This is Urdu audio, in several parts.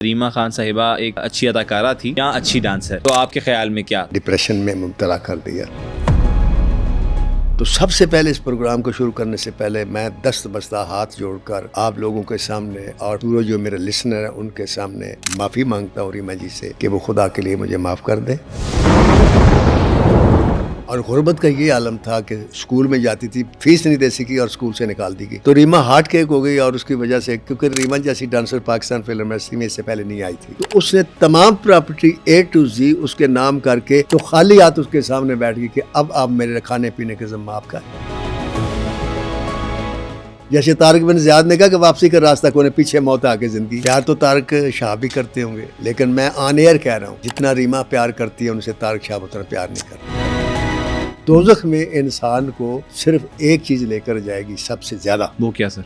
ریما خان صاحبہ ایک اچھی اداکارہ تھی یا اچھی ڈانسر، تو آپ کے خیال میں کیا؟ ڈپریشن میں مبتلا کر دیا۔ تو سب سے پہلے اس پروگرام کو شروع کرنے سے پہلے میں دست بستہ ہاتھ جوڑ کر آپ لوگوں کے سامنے اور پورے جو میرے لسنر ہیں ان کے سامنے معافی مانگتا ہوں ریما جی سے کہ وہ خدا کے لیے مجھے معاف کر دیں۔ اور غربت کا یہ عالم تھا کہ اسکول میں جاتی تھی، فیس نہیں دے سکی اور اسکول سے نکال دی گئی، تو ریما ہارٹ کیک ہو گئی، اور اس کی وجہ سے کیونکہ ریما جیسی ڈانسر پاکستان فلم انڈسٹری میں اس سے پہلے نہیں آئی تھی، تو اس نے تمام پراپرٹی A to Z اس کے نام کر کے تو خالی ہاتھ اس کے سامنے بیٹھ گئی کہ اب آپ میرے کھانے پینے کے ذمہ آپ کا ہے۔ جیسے طارق بن زیاد نے کہا کہ واپسی کا راستہ کونے پیچھے موت آ کے زندگی، پیار تو طارق شاہ بھی کرتے ہوں گے، لیکن میں آن ایئر کہہ رہا ہوں جتنا ریما پیار کرتی ہے ان سے طارق شاہ اتنا پیار نہیں کرتا۔ دوزخ میں انسان کو صرف ایک چیز لے کر جائے گی سب سے زیادہ، وہ کیا سر؟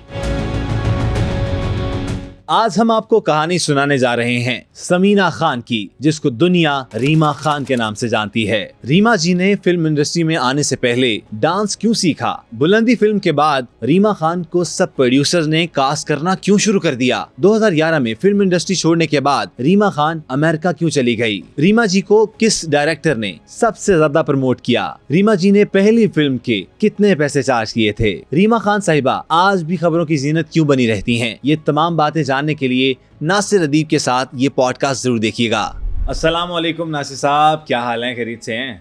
آج ہم آپ کو کہانی سنانے جا رہے ہیں سمینہ خان کی، جس کو دنیا ریما خان کے نام سے جانتی ہے۔ ریما جی نے فلم انڈسٹری میں آنے سے پہلے ڈانس کیوں سیکھا؟ بلندی فلم کے بعد ریما خان کو سب پروڈیوسرز نے کاسٹ کرنا کیوں شروع کر دیا؟ 2011 میں فلم انڈسٹری چھوڑنے کے بعد ریما خان امریکہ کیوں چلی گئی؟ ریما جی کو کس ڈائریکٹر نے سب سے زیادہ پروموٹ کیا؟ ریما جی نے پہلی فلم کے کتنے پیسے چارج کیے تھے؟ ریما خان صاحبہ آج بھی خبروں کی زینت کیوں بنی رہتی ہیں؟ یہ تمام باتیں جاننے کے لیے ناصر ادیب کے ساتھ یہ پوڈ کاسٹ ضرور دیکھیے گا۔ السلام علیکم ناصر صاحب، کیا حال ہیں؟ خیریت سے ہیں؟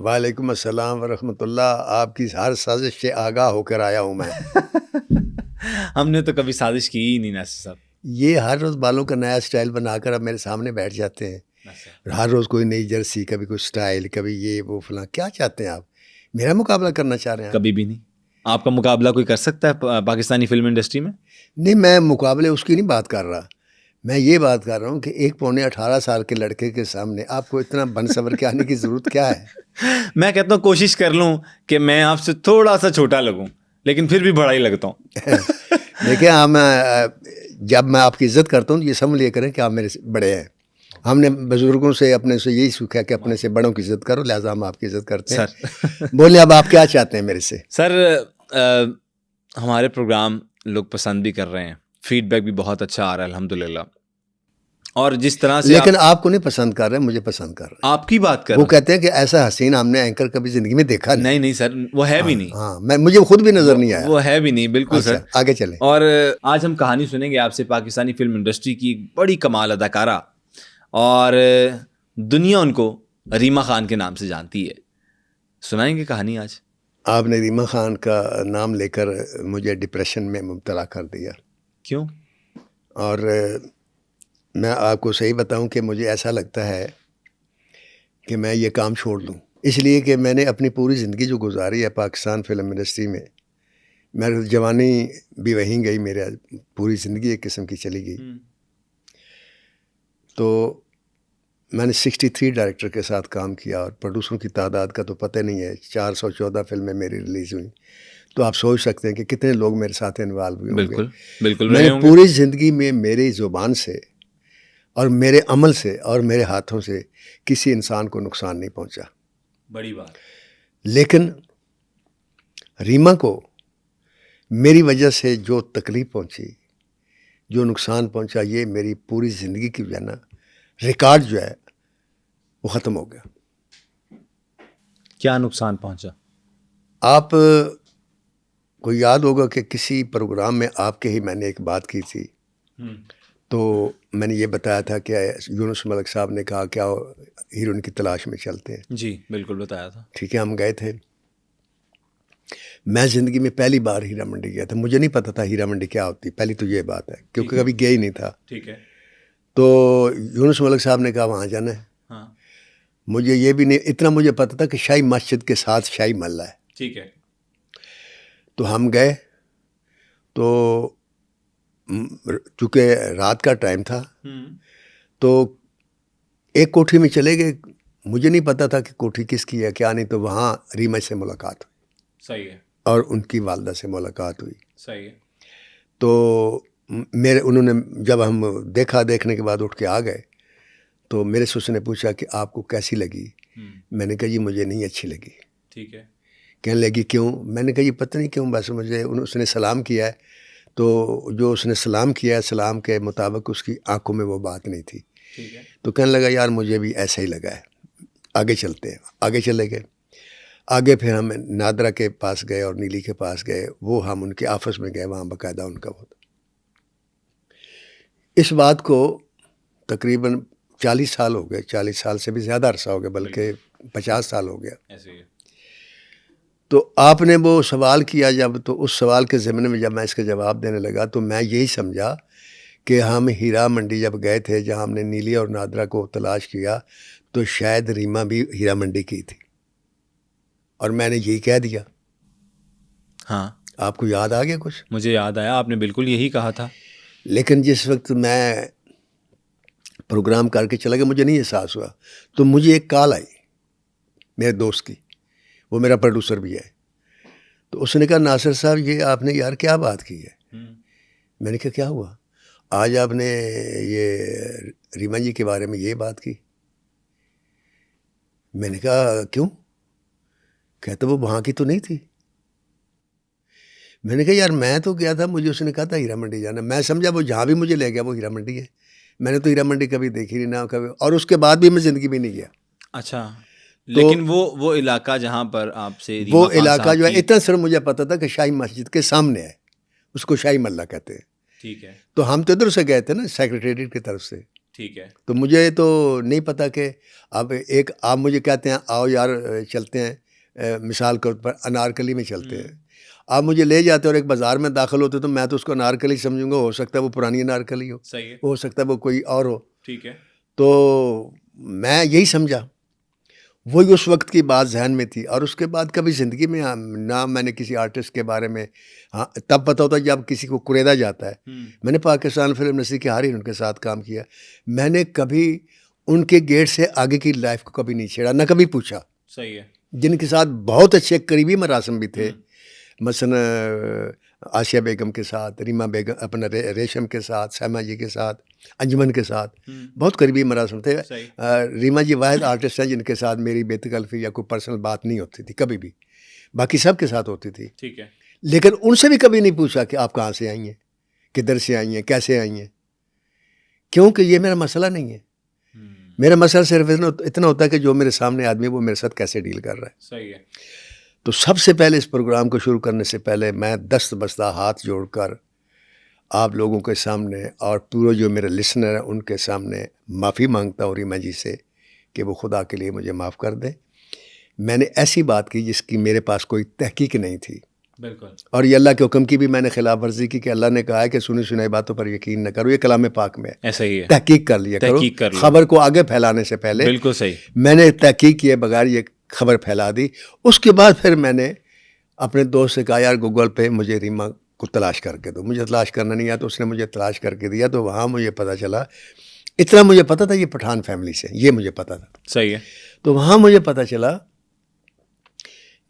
وعلیکم السلام ورحمۃ اللہ۔ آپ کی ہر سازش سے آگاہ ہو کر آیا ہوں میں۔ ہم نے تو کبھی سازش کی ہی نہیں ناصر صاحب۔ یہ ہر روز بالوں کا نیا سٹائل بنا کر اب میرے سامنے بیٹھ جاتے ہیں، ہر روز کوئی نئی جرسی، کبھی کوئی سٹائل، کبھی یہ وہ فلاں۔ کیا چاہتے ہیں آپ؟ میرا مقابلہ کرنا چاہ رہے ہیں؟ کبھی بھی نہیں۔ آپ کا مقابلہ کوئی کر سکتا ہے پاکستانی فلم انڈسٹری میں؟ نہیں، میں مقابلے اس کی نہیں بات کر رہا، میں یہ بات کر رہا ہوں کہ ایک 18 سال کے لڑکے کے سامنے آپ کو اتنا بن صبر کے آنے کی ضرورت کیا ہے؟ میں کہتا ہوں کوشش کر لوں کہ میں آپ سے تھوڑا سا چھوٹا لگوں، لیکن پھر بھی بڑا ہی لگتا ہوں۔ دیکھیں، جب میں آپ کی عزت کرتا ہوں تو یہ سمجھ لیا کریں کہ آپ میرے سے بڑے ہیں۔ ہم نے بزرگوں سے اپنے سے یہی سیکھا کہ اپنے سے بڑوں کی عزت کرو، لہٰذا ہم آپ کی عزت کرتے ہیں۔ سر بولیں اب آپ کیا چاہتے ہیں میرے سے؟ سر ہمارے پروگرام لوگ پسند بھی کر رہے ہیں، فیڈ بیک بھی بہت اچھا آ رہا ہے الحمدللہ، اور جس طرح سے لیکن آپ کو نہیں پسند کر رہے، مجھے پسند کر رہے ہیں۔ آپ کی بات کر وہ کہتے ہیں کہ ایسا حسین ہم نے اینکر کبھی زندگی میں دیکھا نہیں۔ نہیں سر، وہ ہے بھی نہیں۔ ہاں، مجھے خود بھی نظر نہیں آیا۔ وہ ہے بھی نہیں، بالکل سر۔ آگے چلیں۔ اور آج ہم کہانی سنیں گے آپ سے پاکستانی فلم انڈسٹری کی ایک بڑی کمال اداکارہ، اور دنیا ان کو ریما خان کے نام سے جانتی ہے۔ سنائیں گے کہانی آج؟ آپ نے ریما خان کا نام لے کر مجھے ڈپریشن میں مبتلا کر دیا۔ کیوں؟ اور میں آپ کو صحیح بتاؤں کہ مجھے ایسا لگتا ہے کہ میں یہ کام چھوڑ دوں، اس لیے کہ میں نے اپنی پوری زندگی جو گزاری ہے پاکستان فلم انڈسٹری میں، میری جوانی بھی وہیں گئی، میرا پوری زندگی ایک قسم کی چلی گئی۔ تو میں نے 63 ڈائریکٹر کے ساتھ کام کیا، اور پروڈیوسروں کی تعداد کا تو پتہ نہیں ہے، 414 فلمیں میری ریلیز ہوئیں، تو آپ سوچ سکتے ہیں کہ کتنے لوگ میرے ساتھ انوالو ہوئے ہوں گے۔ بالکل بالکل۔ میں نے پوری زندگی میں میری زبان سے اور میرے عمل سے اور میرے ہاتھوں سے کسی انسان کو نقصان نہیں پہنچا، بڑی بات۔ لیکن ریما کو میری وجہ سے جو تکلیف پہنچی، جو نقصان پہنچا، یہ میری پوری زندگی کی جو ہے نا ریکارڈ جو ہے وہ ختم ہو گیا۔ کیا نقصان پہنچا؟ آپ کو یاد ہوگا کہ کسی پروگرام میں آپ کے ہی میں نے ایک بات کی تھی، تو میں نے یہ بتایا تھا کہ یونس ملک صاحب نے کہا کیا ہیروئن کی تلاش میں چلتے ہیں۔ جی بالکل بتایا تھا۔ ٹھیک ہے، ہم گئے تھے۔ میں زندگی میں پہلی بار ہیرا منڈی گیا تھا، مجھے نہیں پتا تھا ہیرا منڈی کیا ہوتی، پہلی تو یہ بات ہے، کیونکہ کبھی گیا ہی نہیں تھا۔ ٹھیک ہے۔ تو یونس ملک صاحب نے کہا وہاں جانا ہے۔ ہاں، مجھے یہ بھی نہیں اتنا مجھے پتا تھا کہ شاہی مسجد کے ساتھ شاہی محلہ ہے۔ ٹھیک ہے۔ تو ہم گئے، تو چونکہ رات کا ٹائم تھا تو ایک کوٹھی میں چلے گئے، مجھے نہیں پتا تھا کہ کوٹھی کس کی ہے کیا نہیں، تو وہاں ریما سے ملاقات ہوئی۔ صحیح ہے۔ اور ان کی والدہ سے ملاقات ہوئی۔ صحیح ہے۔ تو انہوں نے جب ہم دیکھنے کے بعد اٹھ کے آ گئے، تو میرے سے اس نے پوچھا کہ آپ کو کیسی لگی؟ میں نے کہا جی مجھے نہیں اچھی لگی۔ ٹھیک ہے۔ کہنے لگی کیوں؟ میں نے کہا یہ پتہ نہیں کیوں، بس مجھے اس نے سلام کیا ہے تو جو اس نے سلام کیا، سلام کے مطابق اس کی آنکھوں میں وہ بات نہیں تھی. تو کہنے لگا یار مجھے بھی ایسا ہی لگا ہے، آگے چلتے ہیں. آگے چلے گئے. آگے پھر ہم نادرا کے پاس گئے اور نیلی کے پاس گئے. وہ ہم ان کے آفس میں گئے، وہاں باقاعدہ ان کا ہوتا. اس بات کو تقریباً 40 سال ہو گئے، 40 سال سے بھی زیادہ عرصہ ہو گیا، بلکہ 50 سال ہو گیا. تو آپ نے وہ سوال کیا جب، تو اس سوال کے ضمن میں جب میں اس کا جواب دینے لگا تو میں یہی سمجھا کہ ہم ہیرا منڈی جب گئے تھے، جہاں ہم نے نیلی اور نادرا کو تلاش کیا، تو شاید ریما بھی ہیرا منڈی کی تھی، اور میں نے یہی کہہ دیا. ہاں آپ کو یاد آ گیا کچھ؟ مجھے یاد آیا، آپ نے بالکل یہی کہا تھا. لیکن جس وقت میں پروگرام کر کے چلا گیا مجھے نہیں احساس ہوا. تو مجھے ایک کال آئی میرے دوست کی، وہ میرا پروڈیوسر بھی ہے. تو اس نے کہا ناصر صاحب یہ آپ نے یار کیا بات کی ہے؟ میں نے کہا کیا ہوا؟ آج آپ نے یہ ریما جی کے بارے میں یہ بات کی. میں نے کہا کیوں؟ کہتا وہ وہاں کی تو نہیں تھی. میں نے کہا یار میں تو گیا تھا، مجھے اس نے کہا تھا ہیرا منڈی جانا. میں سمجھا وہ جہاں بھی مجھے لے گیا وہ ہیرا منڈی ہے. میں نے تو ہیرا منڈی کبھی دیکھی نہیں نہ کبھی، اور اس کے بعد بھی میں زندگی میں نہیں گیا. اچھا، لیکن وہ علاقہ جہاں پر آپ سے وہ علاقہ جو ہے اتنا صرف مجھے پتا تھا کہ شاہی مسجد کے سامنے ہے، اس کو شاہی محلہ کہتے ہیں. ٹھیک ہے. تو ہم تو ادھر سے گئے تھے نا، سیکریٹریٹ کی طرف سے. ٹھیک ہے. تو مجھے تو نہیں پتا کہ اب ایک آپ مجھے کہتے ہیں آؤ یار چلتے ہیں، مثال کے طور پر انارکلی میں چلتے ہیں. آپ مجھے لے جاتے اور ایک بازار میں داخل ہوتے تو میں تو اس کو انارکلی سمجھوں گا. ہو سکتا ہے وہ پرانی انارکلی ہو، صحیح ہے، ہو سکتا ہے وہ کوئی اور ہو. ٹھیک ہے. تو میں یہی سمجھا، وہی اس وقت کی بات ذہن میں تھی. اور اس کے بعد کبھی زندگی میں نہ میں نے کسی آرٹسٹ کے بارے میں، ہاں تب پتہ ہوتا ہے جب کسی کو قریدا جاتا ہے. میں نے پاکستان فلم انڈسٹری کے ہر ان کے ساتھ کام کیا. میں نے کبھی ان کے گیٹ سے آگے کی لائف کو کبھی نہیں چھیڑا، نہ کبھی پوچھا. صحیح ہے. جن کے ساتھ بہت اچھے قریبی مراسم بھی تھے، مثلا آسیہ بیگم کے ساتھ، ریما بیگم، اپنا ریشم کے ساتھ، سیما جی کے ساتھ، انجمن کے ساتھ بہت قریبی مراسم تھے. ریما جی واحد آرٹسٹ ہیں جن کے ساتھ میری بے تکلفی یا کوئی پرسنل بات نہیں ہوتی تھی کبھی بھی. باقی سب کے ساتھ ہوتی تھی. ٹھیک ہے. لیکن ان سے بھی کبھی نہیں پوچھا کہ آپ کہاں سے آئی ہیں، کدھر سے آئی ہیں، کیسے آئی ہیں، کیونکہ یہ میرا مسئلہ نہیں ہے. میرا مسئلہ صرف اتنا ہوتا ہے کہ جو میرے سامنے آدمی ہے وہ میرے ساتھ کیسے ڈیل کر رہا ہے. صحیح ہے. تو سب سے پہلے اس پروگرام کو شروع کرنے سے پہلے میں دست بستہ ہاتھ جوڑ کر آپ لوگوں کے سامنے اور پورے جو میرے لسنر ہیں ان کے سامنے معافی مانگتا ہوں ریما جی سے کہ وہ خدا کے لیے مجھے معاف کر دیں. میں نے ایسی بات کی جس کی میرے پاس کوئی تحقیق نہیں تھی. بالکل. اور یہ اللہ کے حکم کی بھی میں نے خلاف ورزی کی کہ اللہ نے کہا ہے کہ سنی سنائی باتوں پر یقین نہ کرو. یہ کلام پاک میں ہے. ایسا ہی ہے. تحقیق کر لیا کرو، خبر کو آگے پھیلانے سے پہلے. بالکل صحیح. میں نے تحقیق کیے بغیر یہ خبر پھیلا دی. اس کے بعد پھر میں نے اپنے دوست سے کہا یار گوگل پہ مجھے ریما کو تلاش کر کے دو. مجھے تلاش کرنا نہیں آیا تو اس نے مجھے تلاش کر کے دیا. تو وہاں مجھے پتہ چلا، اتنا مجھے پتہ تھا یہ پٹھان فیملی سے، یہ مجھے پتہ تھا. صحیح ہے. تو وہاں مجھے پتہ چلا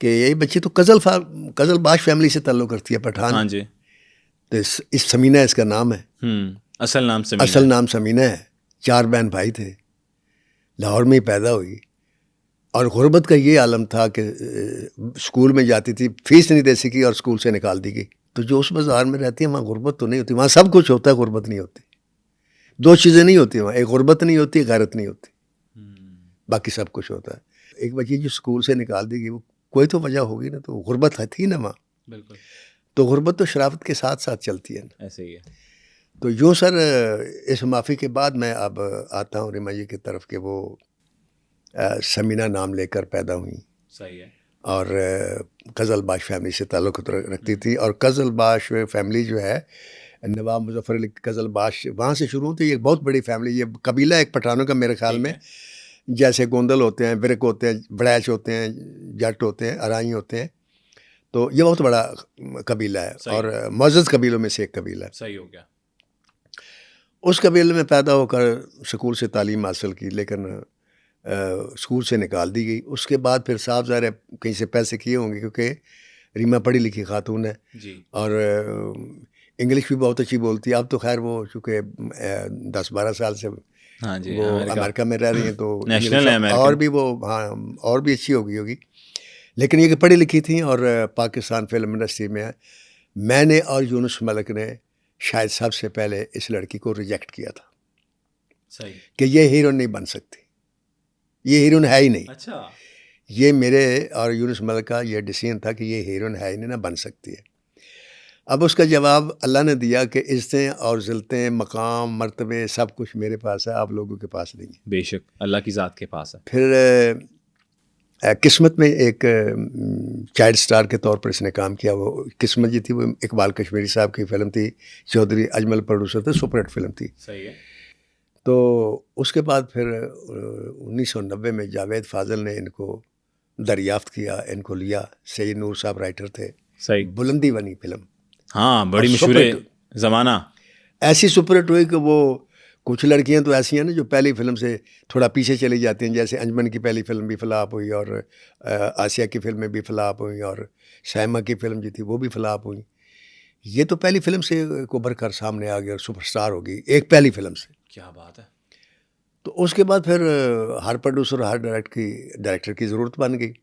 کہ یہی بچی تو قزل باش فیملی سے تعلق کرتی ہے، پٹھان. ہاں جی. تو اس سمینہ اس کا نام ہے. اصل نام سمینہ ہے. 4 بہن بھائی تھے، لاہور میں ہی پیدا ہوئی. اور غربت کا یہ عالم تھا کہ اسکول میں جاتی تھی، فیس نہیں دے سکی اور اسکول سے نکال دی گئی. تو جو اس بازار میں رہتی ہے وہاں غربت تو نہیں ہوتی، وہاں سب کچھ ہوتا ہے، غربت نہیں ہوتی. 2 چیزیں نہیں ہوتی وہاں، ایک غربت نہیں ہوتی، ایک غیرت نہیں ہوتی، باقی سب کچھ ہوتا ہے. ایک بچی جو اسکول سے نکال دی گئی وہ کوئی تو وجہ ہوگی نا، تو غربت تھی نا وہاں. بالکل. تو غربت تو شرافت کے ساتھ ساتھ چلتی ہے نا. ایسے ہی ہے. تو یوں سر اس معافی کے بعد میں اب آتا ہوں ریما جی کی طرف کہ وہ سمینہ نام لے کر پیدا ہوئیں. صحیح ہے. اور قزل باش فیملی سے تعلق رکھتی تھی. اور قزل باش فیملی جو ہے نواب مظفر علی قزل باش وہاں سے شروع ہوتی ہے. یہ بہت بڑی فیملی، یہ قبیلہ ایک پٹھانوں کا میرے خیال میں، جیسے گوندل ہوتے ہیں، برک ہوتے ہیں، بڑیچ ہوتے ہیں، جٹ ہوتے ہیں، ارائی ہوتے ہیں. تو یہ بہت بڑا قبیلہ ہے اور معزز قبیلوں میں سے ایک قبیلہ ہے. صحیح ہو گیا. اس قبیلے میں پیدا ہو کر اسکول سے تعلیم حاصل کی، لیکن اسکول سے نکال دی گئی. اس کے بعد پھر صاف ظاہر ہے کہیں سے پیسے کیے ہوں گے کیونکہ ریما پڑھی لکھی خاتون ہے جی، اور انگلش بھی بہت اچھی بولتی ہے. اب تو خیر وہ چونکہ 10-12 سال سے ہاں جی وہ امریکہ میں رہ رہی ہیں تو اور بھی وہ ہاں اور بھی اچھی ہوگی. لیکن یہ کہ پڑھی لکھی تھیں اور پاکستان فلم انڈسٹری میں میں نے اور یونس ملک نے شاید سب سے پہلے اس لڑکی کو ریجیکٹ کیا تھا صحیح کہ یہ ہیروئن نہیں بن سکتی، یہ ہیروئن ہے ہی نہیں. اچھا یہ میرے اور یونس ملک کا یہ ڈیسیژن تھا کہ یہ ہیروئن ہے ہی نہیں، نہ بن سکتی ہے. اب اس کا جواب اللہ نے دیا کہ عزتیں اور ذلتیں، مقام، مرتبے، سب کچھ میرے پاس ہے، آپ لوگوں کے پاس نہیں ہے. بے شک اللہ کی ذات کے پاس ہے. پھر قسمت میں ایک چائلڈ سٹار کے طور پر اس نے کام کیا. وہ قسمت جی تھی، وہ اقبال کشمیری صاحب کی فلم تھی، چودھری اجمل پروڈیوسر تھے، سپر ہٹ فلم تھی. صحیح ہے. تو اس کے بعد پھر 1990 میں جاوید فاضل نے ان کو دریافت کیا، ان کو لیا. سید نور صاحب رائٹر تھے. صحیح. بلندی بنی فلم، ہاں بڑی اور مشہور سپر زمانہ. ایسی سپر ہٹ ہوئی کہ وہ کچھ لڑکیاں تو ایسی ہیں نا جو پہلی فلم سے تھوڑا پیچھے چلی جاتی ہیں. جیسے انجمن کی پہلی فلم بھی فلاپ ہوئی، اور آسیہ کی فلمیں بھی فلاپ ہوئیں، اور سائمہ کی فلم جو تھی وہ بھی فلاپ ہوئی. یہ تو پہلی فلم سے ابھر کر سامنے آ گیا اور سپر سٹار ہو گئی ایک پہلی فلم سے. کیا بات ہے. تو اس کے بعد پھر ہر پروڈیوسر، ہر ڈائریکٹر کی ضرورت بن گئی.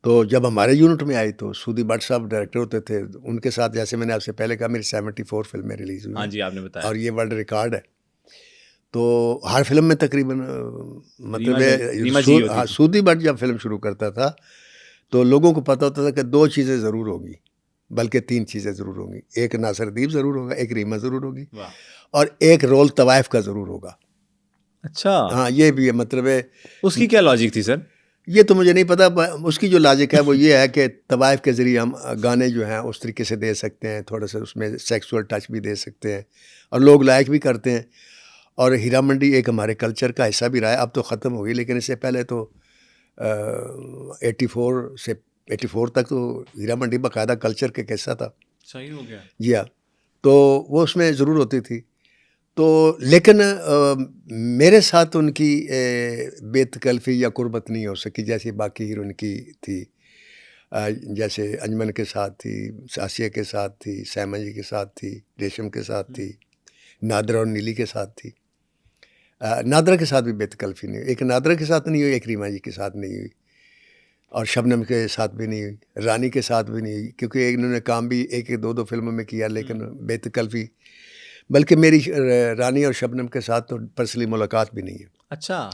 تو جب ہمارے یونٹ میں آئی تو سودی بٹ صاحب ڈائریکٹر ہوتے تھے. ان کے ساتھ جیسے میں نے آپ سے پہلے کہا میری 74 فلمیں ریلیز ہوئی. ہاں جی آپ نے بتایا. اور یہ ورلڈ ریکارڈ ہے. تو ہر فلم میں تقریباً مطلب سودی بٹ جب فلم شروع کرتا تھا تو لوگوں کو پتہ ہوتا تھا کہ 2 چیزیں ضرور ہوگی، بلکہ 3 چیزیں ضرور ہوں گی. ایک ناصر ادیب ضرور ہوگا، ایک ریما ضرور ہوگی، اور ایک رول طوائف کا ضرور ہوگا. اچھا ہاں یہ بھی ہے. مطلب ہے اس کی کیا لاجک تھی سر؟ یہ تو مجھے نہیں پتا. اس کی جو لاجک ہے وہ یہ ہے کہ طوائف کے ذریعے ہم گانے جو ہیں اس طریقے سے دے سکتے ہیں، تھوڑا سا اس میں سیکسول ٹچ بھی دے سکتے ہیں، اور لوگ لائک بھی کرتے ہیں. اور ہیرا منڈی ایک ہمارے کلچر کا حصہ بھی رہا ہے. اب تو ختم ہو گئی، لیکن اس سے پہلے تو 84 تک تو ہیرا منڈی باقاعدہ کلچر کا حصہ تھا. صحیح ہو گیا. جی ہاں. تو وہ اس میں ضرور ہوتی تھی. تو لیکن میرے ساتھ ان کی بے تکلفی یا قربت نہیں ہو سکی جیسی باقی ہیروئن کی تھی. جیسے انجمن کے ساتھ تھی، آسیہ کے ساتھ تھی، سائمہ جی کے ساتھ تھی، ریشم کے ساتھ تھی، نادرہ اور نیلی کے ساتھ تھی. نادرہ کے ساتھ بھی بے تکلفی نہیں ہوئی. ایک نادرہ کے ساتھ نہیں ہوئی، ایک ریما جی کے ساتھ نہیں ہوئی، اور شبنم کے ساتھ بھی نہیں ہوئی، رانی کے ساتھ بھی نہیں ہوئی. کیونکہ انہوں نے کام بھی 1-2 فلموں میں کیا، لیکن بے تکلفی. بلکہ میری رانی اور شبنم کے ساتھ تو پرسنلی ملاقات بھی نہیں ہے. اچھا.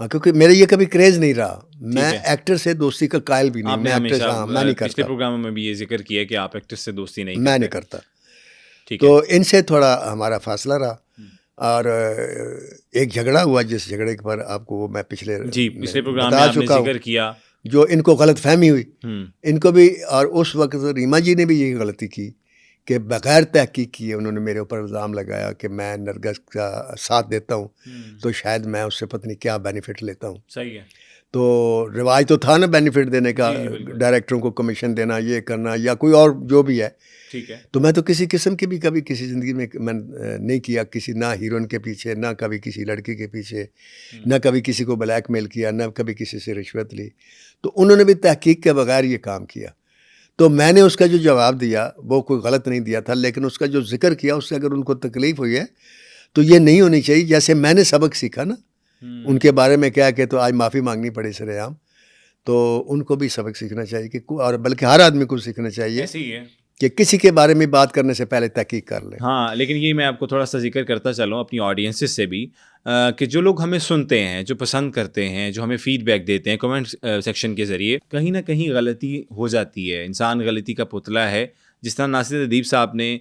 ہاں کیونکہ میرا یہ کبھی کریز نہیں رہا. میں ایکٹر سے دوستی کا قائل بھی نہیں. میں نہیں کرتا. پچھلے پروگراموں میں بھی یہ ذکر کیا کہ آپ ایکٹر سے دوستی نہیں میں نہیں کرتا. ٹھیک تو ان سے تھوڑا ہمارا فاصلہ رہا. اور ایک جھگڑا ہوا جس جھگڑے پر آپ کو میں پچھلے پروگرام میں آپ نے ذکر کیا، جو ان کو غلط فہمی ہوئی ان کو بھی. اور اس وقت ریما جی نے بھی یہی غلطی کی کہ بغیر تحقیق کیے انہوں نے میرے اوپر الزام لگایا کہ میں نرگس کا ساتھ دیتا ہوں تو شاید میں اس سے پتہ نہیں کیا بینیفٹ لیتا ہوں. صحیح ہے. تو رواج تو تھا نا بینیفٹ دینے کا، ڈائریکٹروں کو کمیشن دینا، یہ کرنا یا کوئی اور جو بھی ہے. ٹھیک ہے. تو میں تو کسی قسم کی بھی کبھی کسی زندگی میں نہیں کیا، کسی نہ ہیروئن کے پیچھے، نہ کبھی کسی لڑکی کے پیچھے، نہ کبھی کسی کو بلیک میل کیا، نہ کبھی کسی سے رشوت لی. تو انہوں نے بھی تحقیق کے بغیر یہ کام کیا. تو میں نے اس کا جو جواب دیا وہ کوئی غلط نہیں دیا تھا، لیکن اس کا جو ذکر کیا اس سے اگر ان کو تکلیف ہوئی ہے تو یہ نہیں ہونی چاہیے. جیسے میں نے سبق سیکھا نا ان کے بارے میں کیا کہ تو آج معافی مانگنی پڑی سر عام، تو ان کو بھی سبق سیکھنا چاہیے کہ اور بلکہ ہر آدمی کو سیکھنا چاہیے کہ کسی کے بارے میں بات کرنے سے پہلے تحقیق کر لیں. ہاں لیکن یہ میں آپ کو تھوڑا سا ذکر کرتا چلوں اپنی آڈینسز سے بھی کہ جو لوگ ہمیں سنتے ہیں، جو پسند کرتے ہیں، جو ہمیں فیڈ بیک دیتے ہیں کمنٹ سیکشن کے ذریعے، کہیں نہ کہیں غلطی ہو جاتی ہے. انسان غلطی کا پتلا ہے. جس طرح ناصر ادیب صاحب نے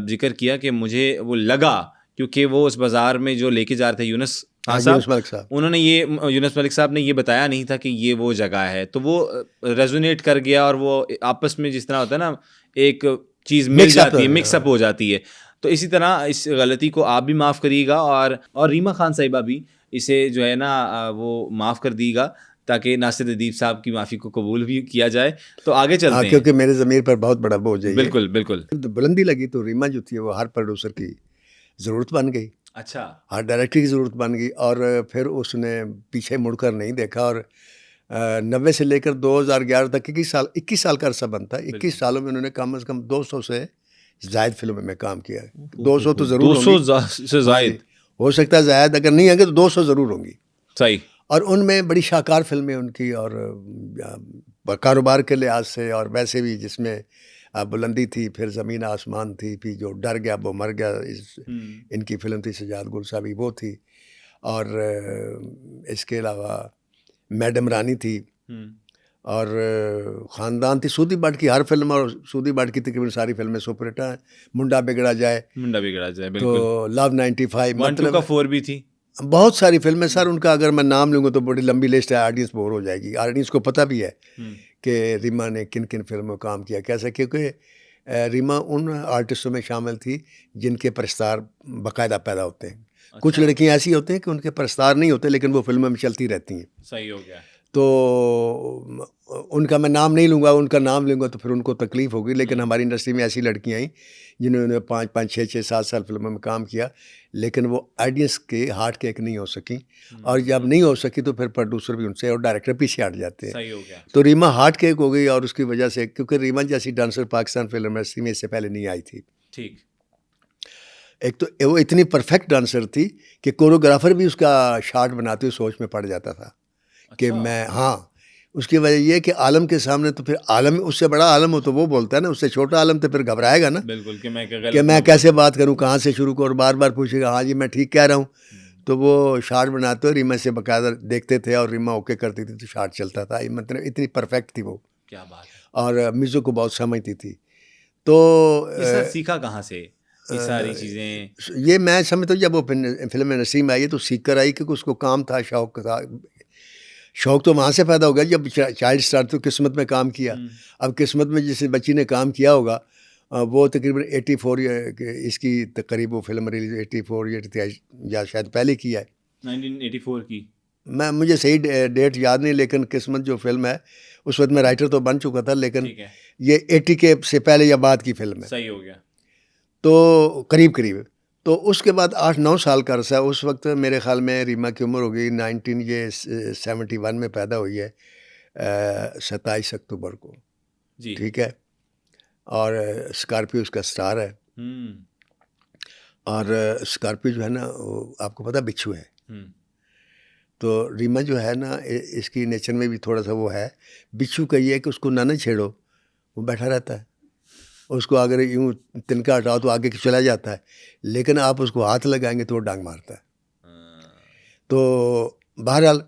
ذکر کیا کہ مجھے وہ لگا کیونکہ وہ اس بازار میں جو لے کے جا رہے تھے یونس ملک صاحب، انہوں نے یونس ملک صاحب نے یہ بتایا نہیں تھا کہ یہ وہ جگہ ہے، تو وہ ریزونیٹ کر گیا اور وہ آپس میں جس طرح ہوتا ہے نا ایک چیز مل جاتی ہے، مکس اپ ہو جاتی ہے. تو اسی طرح اس غلطی کو آپ بھی معاف کریے گا اور ریما خان صاحبہ بھی اسے جو ہے نا وہ معاف کر دیے گا تاکہ ناصر ادیب صاحب کی معافی کو قبول بھی کیا جائے. تو آگے چلتے ہیں کیونکہ میرے ضمیر پر بہت بڑا بوجھ ہے. بالکل بالکل. بلندی لگی تو ریما جو تھی وہ ہر پروڈیوسر کی ضرورت بن گئی. اچھا. ہر ڈائریکٹر کی ضرورت بن گئی. اور پھر اس نے پیچھے مڑ کر نہیں دیکھا. اور 90 سے لے کر 2011 تک 21 سال کا عرصہ بنتا ہے. 21 سالوں میں انہوں نے کم از کم 200 سے زائد فلموں میں کام کیا ہے. 200 تو ضرور 200 سے زائد ہو سکتا ہے، زائد اگر نہیں آگے تو 200 ضرور ہوں گی. صحیح. اور ان میں بڑی شاہکار فلمیں ان کی، اور کاروبار کے لحاظ سے اور ویسے بھی جس میں بلندی تھی، پھر زمین آسمان تھی، پھر جو ڈر گیا وہ مر گیا، ان کی فلم تھی سجاد گل صاحبی وہ تھی، اور اس کے علاوہ میڈم رانی تھی، اور خاندان تھی، سودی بٹ کی ہر فلم، اور سودی بٹ کی تقریباً ساری فلمیں سپر ہٹ ہیں، منڈا بگڑا جائے بالکل، تو لو 95 مطلب 4 بھی تھی، بہت ساری فلمیں سر، ان کا اگر میں نام لوں گا تو بڑی لمبی لسٹ ہے، آڈینس بور ہو جائے گی، آڈینس کو پتہ بھی ہے کہ ریما نے کن کن فلموں میں کام کیا کیسا، کیونکہ ریما ان آرٹسٹوں میں شامل تھی جن کے پرستار باقاعدہ پیدا ہوتے ہیں. کچھ لڑکیاں ایسی ہوتے ہیں کہ ان کے پرستار نہیں ہوتے لیکن وہ فلموں میں چلتی رہتی ہیں. صحیح ہو گیا. تو ان کا میں نام نہیں لوں گا، ان کا نام لوں گا تو پھر ان کو تکلیف ہوگی، لیکن ہماری انڈسٹری میں ایسی لڑکیاں آئیں جنہوں نے 5 6 7 سال فلموں میں کام کیا، لیکن وہ آڈینس کے ہارٹ کیک نہیں ہو سکیں، اور جب نہیں ہو سکی تو پھر پروڈیوسر بھی ان سے اور ڈائریکٹر پیچھے ہٹ جاتے ہیں. صحیح ہو گیا. تو ریما ہارٹ کیک ہو گئی، اور اس کی وجہ سے، کیونکہ ریما جیسی ڈانسر پاکستان فلم انڈسٹری میں اس سے پہلے نہیں آئی تھی. ٹھیک. ایک تو وہ اتنی پرفیکٹ ڈانسر تھی کہ کوریوگرافر بھی اس کا شارٹ بناتے ہوئے سوچ میں پڑ جاتا تھا کہ میں، ہاں، اس کی وجہ یہ کہ عالم کے سامنے تو پھر عالم، اس سے بڑا عالم ہو تو وہ بولتا ہے نا، اس سے چھوٹا عالم تو پھر گھبرائے گا نا. بالکل، کہ میں کیسے بات کروں، کہاں سے شروع کروں، اور بار بار پوچھے گا ہاں جی میں ٹھیک کہہ رہا ہوں. تو وہ شارٹ بناتے ہوئے ریما سے باقاعدہ دیکھتے تھے، اور ریما اوکے کرتی تھی تو شارٹ چلتا تھا. مطلب اتنی پرفیکٹ تھی وہ. کیا بات ہے. اور میوزک کو بہت سمجھتی تھی. تو سیکھا کہاں سے یہ ساری چیزیں؟ یہ میں سمجھتا ہوں جب وہ فلم انڈسٹری میں آئی ہے تو سیکھ کر آئی، کیونکہ اس کو کام تھا، شوق تھا. شوق تو وہاں سے پیدا ہو گیا جب چائلڈ اسٹار تو قسمت میں کام کیا. اب قسمت میں جس بچی نے کام کیا ہوگا وہ تقریباً 84 اس کی تقریب وہ فلم ریلیز 84 یا شاید پہلے کی ہے، 1984 کی. مجھے صحیح ڈیٹ یاد نہیں، لیکن قسمت جو فلم ہے اس وقت میں رائٹر تو بن چکا تھا، لیکن یہ 80 کے سے پہلے یا بعد کی فلم ہے. صحیح ہو گیا. تو قریب. تو اس کے بعد 8 9 سال کا عرصہ ہے. اس وقت میرے خیال میں ریما کی عمر ہو گئی 71 میں پیدا ہوئی ہے، 27 اکتوبر کو. جی ٹھیک ہے. اور اسکارپیو اس کا سٹار ہے. اور اسکارپیو جو ہے نا آپ کو پتہ بچھو ہے. تو ریما جو ہے نا اس کی نیچر میں بھی تھوڑا سا وہ ہے. بچھو کا یہ ہے کہ اس کو نہ چھیڑو، وہ بیٹھا رہتا ہے. اس کو اگر یوں تنکا ہٹاؤ تو آگے چلا جاتا ہے، لیکن آپ اس کو ہاتھ لگائیں گے تو وہ ڈانگ مارتا ہے. تو بہرحال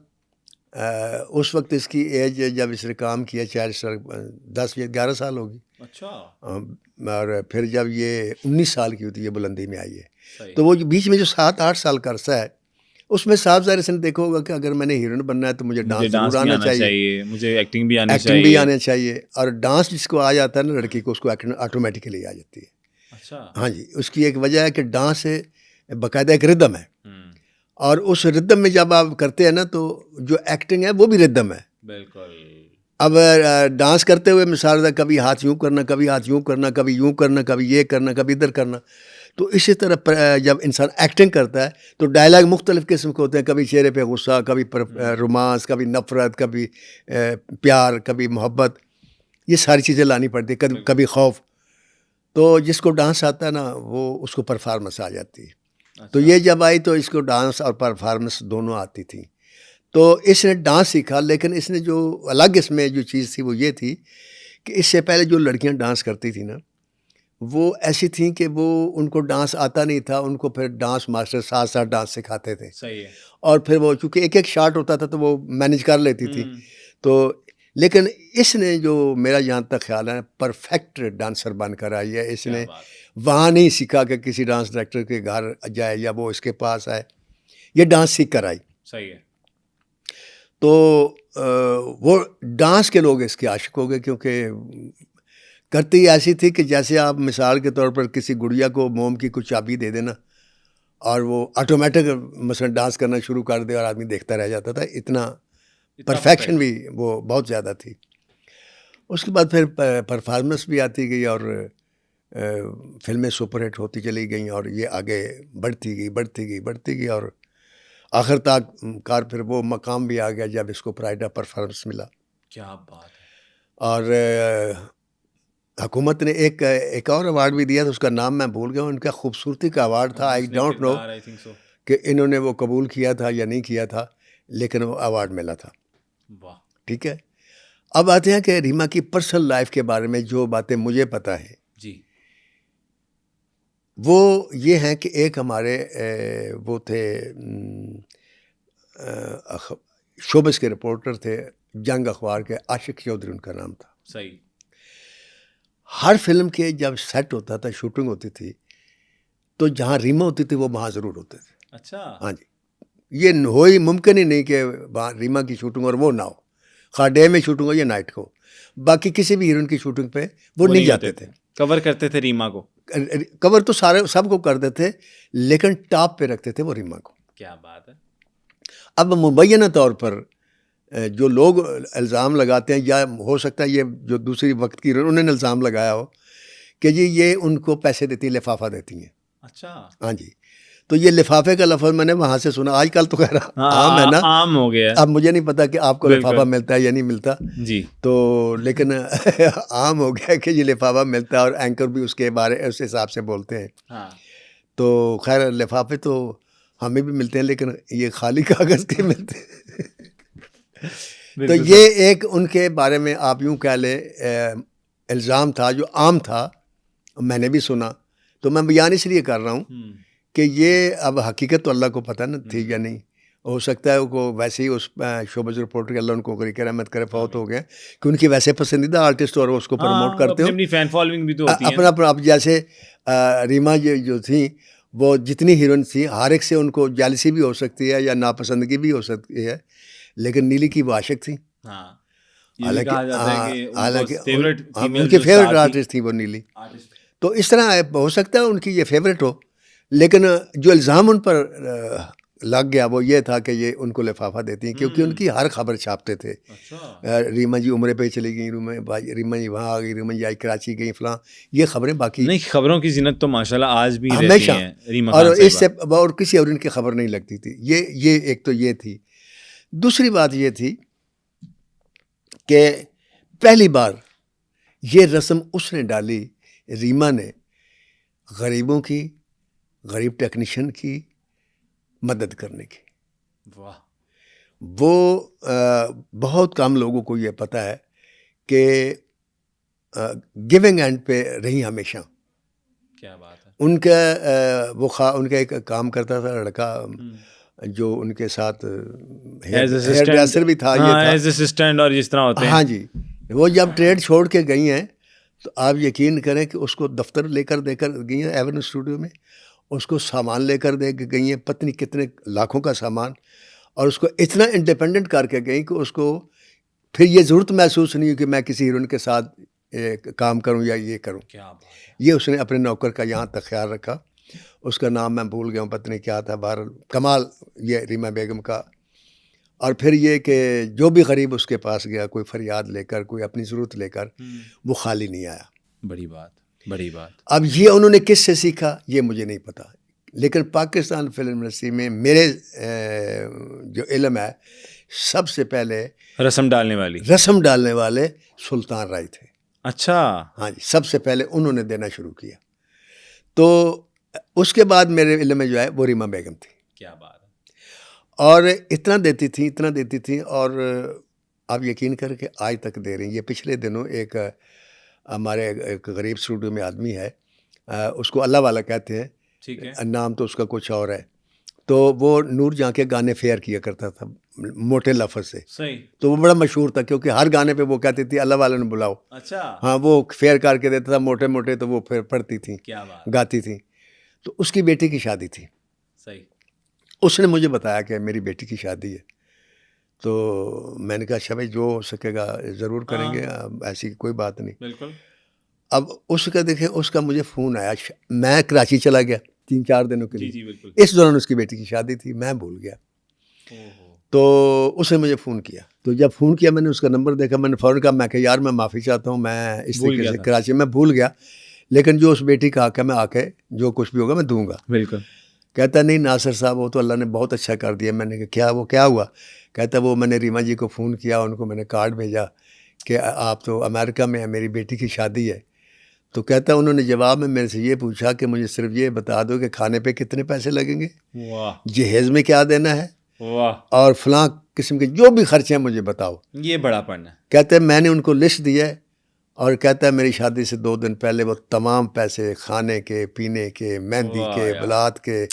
اس وقت اس کی ایج جب اس نے کام کیا 10 یا 11 سال ہوگی. اچھا. اور پھر جب یہ 19 سال کی ہوتی ہے بلندی میں آئی ہے. تو وہ بیچ میں جو 7 8 سال کا عرصہ ہے اس میں صاف ظاہر سے نے دیکھا ہوگا کہ اگر میں نے ہیروئن بننا ہے تو مجھے ڈانس ضرور آنا چاہیے، مجھے ایکٹنگ بھی آنا چاہیے. اور ڈانس جس کو آ جاتا ہے نا لڑکی کو، اس کو آٹومیٹیکلی آ جاتی ہے. اچھا. ہاں جی. اس کی ایک وجہ ہے کہ ڈانس باقاعدہ ایک ردم ہے، اور اس ردم میں جب آپ کرتے ہیں نا تو جو ایکٹنگ ہے وہ بھی ردم ہے. بالکل. اب ڈانس کرتے ہوئے مثال کبھی ہاتھ یوں کرنا، کبھی ہاتھ یوں کرنا، کبھی یوں کرنا، کبھی یہ کرنا، کبھی ادھر کرنا. تو اسی طرح جب انسان ایکٹنگ کرتا ہے تو ڈائلاگ مختلف قسم کے ہوتے ہیں. کبھی چہرے پہ غصہ، کبھی رومانس، کبھی نفرت، کبھی پیار، کبھی محبت. یہ ساری چیزیں لانی پڑتی ہیں، کبھی خوف. تو جس کو ڈانس آتا ہے نا وہ اس کو پرفارمنس آ جاتی ہے. تو یہ جب آئی تو اس کو ڈانس اور پرفارمنس دونوں آتی تھیں. تو اس نے ڈانس سیکھا، لیکن اس نے جو الگ اس میں جو چیز تھی وہ یہ تھی کہ اس سے پہلے جو لڑکیاں ڈانس کرتی تھیں نا وہ ایسی تھیں کہ وہ ان کو ڈانس آتا نہیں تھا، ان کو پھر ڈانس ماسٹر ساتھ ساتھ ڈانس سکھاتے تھے. صحیح ہے. اور پھر وہ چونکہ ایک ایک شارٹ ہوتا تھا تو وہ مینیج کر لیتی تھی. تو لیکن اس نے جو میرا جہاں تک خیال ہے پرفیکٹ ڈانسر بن کر آئی ہے. اس نے وہاں نہیں سیکھا کہ کسی ڈانس ڈائریکٹر کے گھر جائے یا وہ اس کے پاس آئے، یہ ڈانس سیکھ کر آئی. صحیح ہے. تو وہ ڈانس کے لوگ اس کے عاشق ہو گئے، کیونکہ کرتی ایسی تھی کہ جیسے آپ مثال کے طور پر کسی گڑیا کو موم کی کچھ چابی دے دینا اور وہ آٹومیٹک مثلا ڈانس کرنا شروع کر دے اور آدمی دیکھتا رہ جاتا تھا. اتنا پرفیکشن بھی وہ بہت زیادہ تھی. اس کے بعد پھر پرفارمنس بھی آتی گئی اور فلمیں سپر ہٹ ہوتی چلی گئیں، اور یہ آگے بڑھتی گئی اور آخر تک کار پھر وہ مقام بھی آ گیا جب اس کو پرائڈ آف پرفارمنس ملا. کیا بات ہے. اور حکومت نے ایک اور ایوارڈ بھی دیا تھا، اس کا نام میں بھول گیا ہوں. ان کا خوبصورتی کا ایوارڈ تھا. آئی ڈونٹ نو کہ انہوں نے وہ قبول کیا تھا یا نہیں کیا تھا، لیکن وہ ایوارڈ ملا تھا. واہ. ٹھیک ہے. اب آتے ہیں کہ ریما کی پرسنل لائف کے بارے میں جو باتیں مجھے پتہ ہیں جی وہ یہ ہیں کہ ایک ہمارے وہ تھے شوبز کے رپورٹر تھے جنگ اخبار کے، عاشق چودھری ان کا نام تھا. صحیح. ہر فلم کے جب سیٹ ہوتا تھا، شوٹنگ ہوتی تھی، تو جہاں ریما ہوتی تھی وہ وہاں ضرور ہوتے تھے. اچھا. ہاں جی، یہ ہوئی ممکن ہی نہیں کہ وہاں ریما کی شوٹنگ اور وہ نہ ہو، خواہ ڈے میں شوٹنگ ہو یا نائٹ کو. باقی کسی بھی ہیروئن کی شوٹنگ پہ وہ نہیں جاتے تھے. کور کرتے تھے ریما کو. کور تو سارے سب کو کرتے تھے، لیکن ٹاپ پہ رکھتے تھے وہ ریما کو. کیا بات ہے. اب مبینہ طور پر جو لوگ الزام لگاتے ہیں، یا ہو سکتا ہے یہ جو دوسری وقت کی انہوں نے الزام لگایا ہو کہ جی یہ ان کو پیسے دیتی ہیں، لفافہ دیتی ہیں. اچھا. ہاں جی، تو یہ لفافے کا لفظ میں نے وہاں سے سنا. آج کل تو خیر عام ہے نا، عام ہو گیا. اب مجھے نہیں پتا کہ آپ کو لفافہ ملتا ہے یا نہیں ملتا جی، تو لیکن عام ہو گیا کہ یہ لفافہ ملتا ہے اور اینکر بھی اس کے بارے اس حساب سے بولتے ہیں. ہاں. تو خیر لفافے تو ہمیں بھی ملتے ہیں، لیکن یہ خالی کاغذ کے ملتے ہیں. تو یہ ایک ان کے بارے میں آپ یوں کہہ لیں الزام تھا جو عام تھا، میں نے بھی سنا. تو میں بیان اس لیے کر رہا ہوں کہ یہ اب حقیقت تو اللہ کو پتہ نہ تھی یا نہیں. ہو سکتا ہے وہ ویسے ہی اس شوبز رپورٹر کے اللہ ان کو غریق رحمت کرے فوت ہو گئے کہ ان کی ویسے پسندیدہ آرٹسٹ اور اس کو پروموٹ کرتے ہو. اپنی فین فالوئنگ بھی تو ہوتی ہے اپنا. اب جیسے ریما جو تھیں وہ جتنی ہیروئن تھیں ہر ایک سے ان کو جالسی بھی ہو سکتی ہے یا ناپسندگی بھی ہو سکتی ہے، لیکن نیلی کی وہ عاشق تھیں. حالانکہ ان کی فیوریٹ آرٹسٹ تھی وہ نیلی. تو اس طرح ہو سکتا ہے ان کی یہ فیوریٹ ہو، لیکن جو الزام ان پر لگ گیا وہ یہ تھا کہ یہ ان کو لفافہ دیتی ہیں، کیونکہ ان کی ہر خبر چھاپتے تھے. ریما جی عمرے پہ چلی گئیں، ریما جی وہاں آ گئی، ریما جی آئی کراچی گئی فلاں، یہ خبریں باقی نہیں. خبروں کی زینت تو ماشاءاللہ آج بھی ہمیشہ رہتی ہیں ریما اور خان اس سے اور کسی اور ان کی خبر نہیں لگتی تھی. یہ ایک تو یہ تھی. دوسری بات یہ تھی کہ پہلی بار یہ رسم اس نے ڈالی، ریما نے، غریبوں کی، غریب ٹیکنیشین کی مدد کرنے کی. واہ. وہ بہت کم لوگوں کو یہ پتہ ہے کہ گیونگ اینڈ پہ رہی ہمیشہ. کیا بات ہے. ان کا ان کا ایک کام کرتا تھا لڑکا جو ان کے ساتھ ہیئر ڈریسر بھی تھا، یہ تھا ایز اسسٹنٹ اور جس طرح ہوتے ہیں. ہاں جی. وہ جب ٹریڈ چھوڑ کے گئی ہیں تو آپ یقین کریں کہ اس کو دفتر لے کر دے کر گئی ہیں ایون اسٹوڈیو میں، اس کو سامان لے کر دے کے گئی ہیں، پتہ نہیں کتنے لاکھوں کا سامان، اور اس کو اتنا انڈیپینڈنٹ کر کے گئی کہ اس کو پھر یہ ضرورت محسوس نہیں ہوئی کہ میں کسی ہیروئن کے ساتھ کام کروں یا یہ کروں. کیا بات ہے. یہ اس نے اپنے نوکر کا یہاں تک خیال رکھا. اس کا نام میں بھول گیا ہوں، پتہ نہیں کیا تھا، بہرحال کمال یہ ریما بیگم کا. اور پھر یہ کہ جو بھی غریب اس کے پاس گیا، کوئی فریاد لے کر، کوئی اپنی ضرورت لے کر، وہ خالی نہیں آیا. بڑی بات، بڑی بات. اب یہ انہوں نے کس سے سیکھا یہ مجھے نہیں پتا، لیکن پاکستان فلم انڈسٹری میں میرے جو علم ہے سب سے پہلے رسم ڈالنے والے سلطان رائے تھے. اچھا. ہاں جی، سب سے پہلے انہوں نے دینا شروع کیا. تو اس کے بعد میرے علم میں جو ہے وہ ریما بیگم تھی. کیا بات ہے. اور اتنا دیتی تھیں اور آپ یقین کر کے آج تک دے رہی ہیں. یہ پچھلے دنوں ایک ہمارے ایک غریب اسٹوڈیو میں آدمی ہے، اس کو اللہ والا کہتے ہیں، ٹھیک ہے، نام تو اس کا کچھ اور ہے. تو وہ نور جہاں کے گانے فیئر کیا کرتا تھا موٹے لفظ سے. صحیح. تو وہ بڑا مشہور تھا کیونکہ ہر گانے پہ وہ کہتی تھی اللہ والے نے بلاؤ. اچھا. ہاں، وہ فیئر کر کے دیتا تھا موٹے موٹے، تو وہ پھر پڑھتی تھیں، کیا بات. گاتی تھیں. تو اس کی بیٹی کی شادی تھی. صحیح. اس نے مجھے بتایا کہ میری بیٹی کی شادی ہے. تو میں نے کہا اچھا بھائی جو ہو سکے گا ضرور کریں گے، ایسی کوئی بات نہیں. بالکل. اب اس کا دیکھیں، اس کا مجھے فون آیا، میں کراچی چلا گیا 3-4 دنوں کے لیے. جی بالکل. اس دوران اس کی بیٹی کی شادی تھی، میں بھول گیا. تو اس نے مجھے فون کیا. تو جب فون کیا میں نے اس کا نمبر دیکھا، میں نے فوراً کہا، میں کہ یار میں معافی چاہتا ہوں، میں اس طریقے سے کراچی میں بھول گیا، لیکن جو اس بیٹی کا حق ہے میں آ کے جو کچھ بھی ہوگا میں دوں گا. بالکل. کہتا نہیں ناصر صاحب وہ تو اللہ نے بہت اچھا کر دیا. میں نے کہا کیا، وہ کیا ہوا؟ کہتا وہ میں نے ریما جی کو فون کیا، ان کو میں نے کارڈ بھیجا کہ آپ تو امریکہ میں ہیں، میری بیٹی کی شادی ہے. تو کہتا انہوں نے جواب میں میرے سے یہ پوچھا کہ مجھے صرف یہ بتا دو کہ کھانے پہ کتنے پیسے لگیں گے، واہ. جہیز میں کیا دینا ہے، واہ، اور فلاں قسم کے جو بھی خرچے ہیں مجھے بتاؤ. یہ بڑا پن ہے. کہتے ہیں میں نے ان کو لسٹ دیا ہے اور کہتا ہے میری شادی سے 2 دن پہلے وہ تمام پیسے کھانے کے، پینے کے، مہندی واہ کے، یار. بلات کے،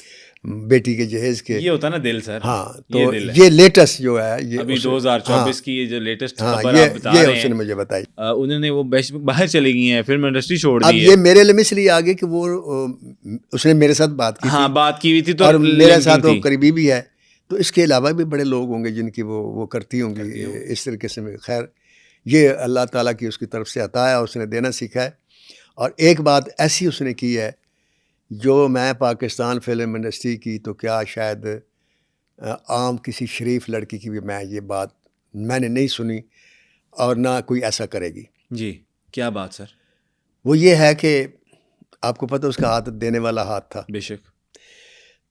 بیٹی کے جہیز کے. یہ ہوتا نا دل سر. ہاں تو یہ دل ہے. یہ لیٹسٹ جو ہے یہ ابھی اس- 2024 کی یہ جو لیٹسٹ ہاں خبر یہ آپ بتا یہ رہے اس نے ہیں، مجھے بتائی. انہوں نے وہ باہر چلی گئی ہیں، فلم انڈسٹری چھوڑ اب دی یہ ہے. میرے علم اس لیے آگے کہ وہ اس نے میرے ساتھ بات کی ہاں تھی بات کی ہوئی تھی تو اور میرے linking ساتھ وہ تھی. قریبی بھی ہے. تو اس کے علاوہ بھی بڑے لوگ ہوں گے جن کی وہ کرتی ہوں کرتی گی ہوں. اس طریقے سے. خیر یہ اللہ تعالیٰ کی اس کی طرف سے عطا ہے اور اس نے دینا سیکھا ہے. اور ایک بات ایسی اس نے کی ہے جو میں پاکستان فلم انڈسٹری کی تو کیا شاید عام کسی شریف لڑکی کی بھی میں یہ بات میں نے نہیں سنی اور نہ کوئی ایسا کرے گی. جی کیا بات سر؟ وہ یہ ہے کہ آپ کو پتہ اس کا ہاتھ دینے والا ہاتھ تھا. بے شک.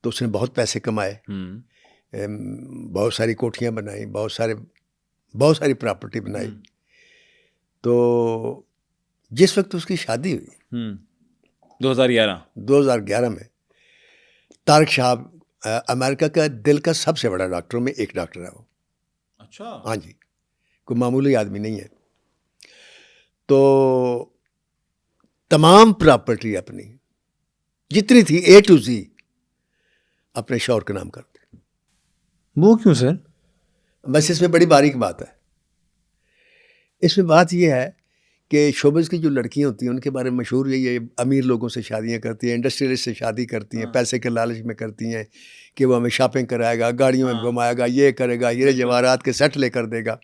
تو اس نے بہت پیسے کمائے، بہت ساری کوٹھیاں بنائیں، بہت ساری پراپرٹی بنائی. تو جس وقت اس کی شادی ہوئی 2011 میں، طارق شہاب امریکہ کا دل کا سب سے بڑا ڈاکٹروں میں ایک ڈاکٹر ہے وہ. اچھا. ہاں جی، کوئی معمولی آدمی نہیں ہے. تو تمام پراپرٹی اپنی جتنی تھی A to Z اپنے شوہر کے نام کرتے. وہ کیوں سر؟ بس اس میں بڑی باریک بات ہے. اس میں بات یہ ہے کہ شوبز کی جو لڑکیاں ہوتی ہیں ان کے بارے میں مشہور یہی ہے، امیر لوگوں سے شادیاں کرتی ہیں، انڈسٹریلسٹ سے شادی کرتی ہیں، پیسے کے لالچ میں کرتی ہیں کہ وہ ہمیں شاپنگ کرائے گا، گاڑیوں میں گھمائے گا، یہ کرے گا، ہیرے جواہرات کے سیٹ لے کر دے گا.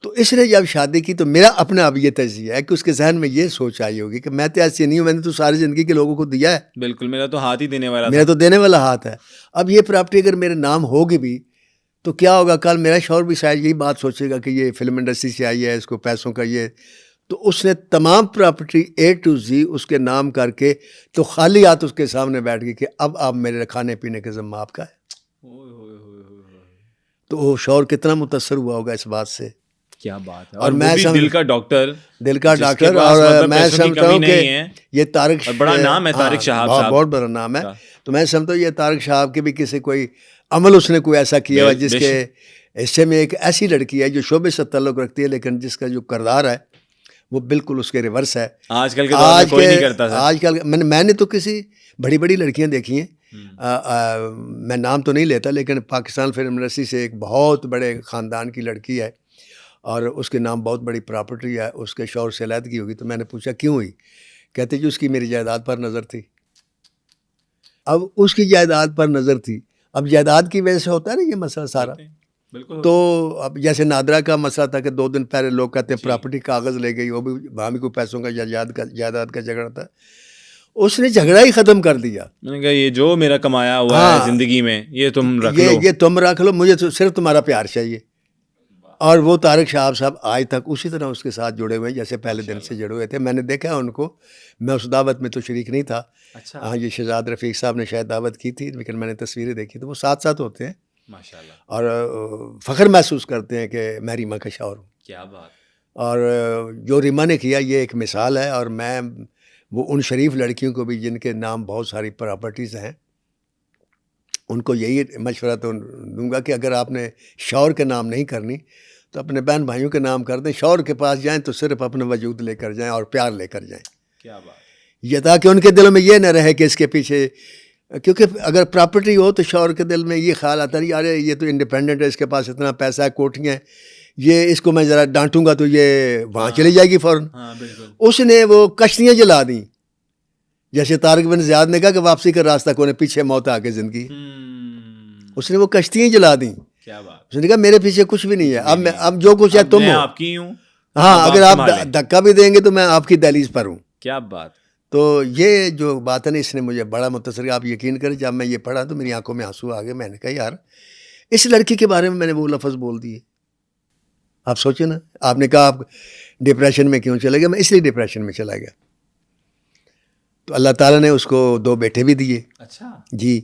تو اس نے جب شادی کی تو میرا اپنا اب یہ تجزیہ ہے کہ اس کے ذہن میں یہ سوچ آئی ہوگی کہ میں تو ایسی نہیں ہوں، میں نے تو ساری زندگی کے لوگوں کو دیا ہے. بالکل، میرا تو ہاتھ ہی دینے والا میرا تو دینے والا ہاتھ ہے. اب یہ پراپرٹی اگر میرے نام ہوگی بھی تو کیا ہوگا؟ کل میرا شوہر بھی شاید یہی بات سوچے گا کہ یہ فلم انڈسٹری سے آئی ہے، اس کو پیسوں کا یہ. تو اس نے تمام پراپرٹی A to Z اس کے نام کر کے تو خالی ہاتھ اس کے سامنے بیٹھ گئی کہ اب آپ میرے کھانے پینے کے ذمہ آپ کا ہے. تو وہ شوہر کتنا متاثر ہوا ہوگا اس بات سے. کیا بات ہے. اور وہ میں بھی دل کا ڈاکٹر، دل کا جس کے ڈاکٹر. پاس اور مطلب میں پیسوں کی سمجھتا کمی ہوں نہیں کہ ہے. یہ طارق اور بڑا نام ہے طارق شہاب صاحب، بہت بڑا نام ہے. کا. تو میں سمجھتا ہوں یہ طارق شہاب کے بھی کسی کوئی عمل اس نے کوئی ایسا کیا ہوا جس کے حصے میں ایک ایسی لڑکی ہے جو شعبے سے تعلق رکھتی ہے لیکن جس کا جو کردار ہے وہ بالکل اس کے ریورس ہے. آج کل کے دور میں کوئی نہیں کرتا سر. آج کل میں نے تو کسی بڑی بڑی لڑکیاں دیکھی ہیں، میں نام تو نہیں لیتا، لیکن پاکستان فلم انڈسٹری سے ایک بہت بڑے خاندان کی لڑکی ہے اور اس کے نام بہت بڑی پراپرٹی ہے، اس کے شوہر سے علیحدگی ہوگی. تو میں نے پوچھا کیوں ہوئی؟ کہتے جی اس کی میری جائیداد پر نظر تھی. اب اس کی جائیداد پر نظر تھی، اب جائیداد کی وجہ سے ہوتا ہے نا یہ مسئلہ سارا. تو اب جیسے نادرا کا مسئلہ تھا کہ 2 دن پہلے لوگ کہتے ہیں پراپرٹی کاغذ لے گئی، وہ بھی وہاں بھی کوئی پیسوں کا جائیداد کا جھگڑا تھا. اس نے جھگڑا ہی ختم کر دیا. میں نے کہا یہ جو میرا کمایا ہوا ہے زندگی میں یہ تم رکھ لو، یہ تم رکھ لو، مجھے تو صرف تمہارا پیار چاہیے. اور وہ طارق شہاب صاحب آج تک اسی طرح اس کے ساتھ جڑے ہوئے ہیں جیسے پہلے دن سے جڑے ہوئے تھے. میں نے دیکھا ہے ان کو، میں اس دعوت میں تو شریک نہیں تھا. ہاں یہ شہزاد رفیق صاحب نے شاید دعوت کی تھی لیکن میں نے تصویریں دیکھی تو وہ ساتھ ساتھ ہوتے ہیں ماشاءاللہ، اور فخر محسوس کرتے ہیں کہ میں ریما کا شوہر ہوں. کیا بات. اور جو ریما نے کیا یہ ایک مثال ہے. اور میں وہ ان شریف لڑکیوں کو بھی جن کے نام بہت ساری پراپرٹیز ہیں ان کو یہی مشورہ تو دوں گا کہ اگر آپ نے شوہر کے نام نہیں کرنی تو اپنے بہن بھائیوں کے نام کر دیں. شوہر کے پاس جائیں تو صرف اپنا وجود لے کر جائیں اور پیار لے کر جائیں. کیا بات. یہ تاکہ ان کے دلوں میں یہ نہ رہے کہ اس کے پیچھے، کیونکہ اگر پراپرٹی ہو تو شوہر کے دل میں یہ خیال آتا ہے یار یہ تو انڈیپینڈنٹ ہے، اس کے پاس اتنا پیسہ ہے، کوٹھیاں ہیں، یہ اس کو میں ذرا ڈانٹوں گا تو یہ وہاں چلی جائے گی فوراً. اس نے وہ کشتیاں جلا دیں جیسے طارق بن زیاد نے کہا کہ واپسی کا راستہ کونے پیچھے موت آ کے زندگی. اس نے وہ کشتیاں جلا دیں. کیا بات. اس نے کہا میرے پیچھے کچھ بھی نہیں ہے، اب جو کچھ ہے تم ہو، آپ کی ہوں. ہاں اگر آپ دھکا بھی دیں گے تو میں آپ کی دہلیز پر ہوں. کیا بات. تو یہ جو بات ہے نا اس نے مجھے بڑا متاثر کیا. آپ یقین کریں جب میں یہ پڑھا تو میری آنکھوں میں آنسو آ گئے. میں نے کہا یار اس لڑکی کے بارے میں میں نے وہ لفظ بول دیے. آپ سوچیں نا، آپ نے کہا آپ ڈپریشن میں کیوں چلے گئے؟ میں اس لیے ڈپریشن میں چلا گیا. تو اللہ تعالیٰ نے اس کو 2 بیٹے بھی دیے. اچھا جی،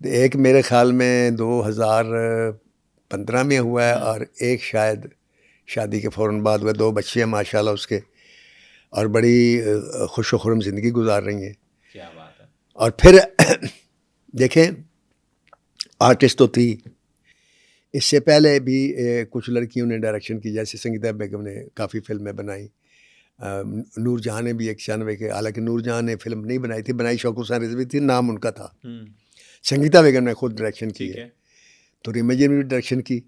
ایک میرے خیال میں 2015 میں ہوا ہے اور ایک شاید شادی کے فوراً بعد ہوئے. 2 بچے ہیں ماشاءاللہ اس کے اور بڑی خوش و خرم زندگی گزار رہی ہیں. کیا بات ہے. اور پھر دیکھیں آرٹسٹ تو تھی. اس سے پہلے بھی کچھ لڑکیوں نے ڈائریکشن کی, جیسے سنگیتا بیگم نے کافی فلمیں بنائیں. نور جہاں نے بھی 91 کے, حالانکہ نور جہاں نے فلم نہیں بنائی تھی, بنائی شوق حسین رضوی تھی, نام ان کا تھا. سنگیتا بیگم نے خود ڈائریکشن کی ہے. تو ریما جی نے بھی ڈائریکشن کی.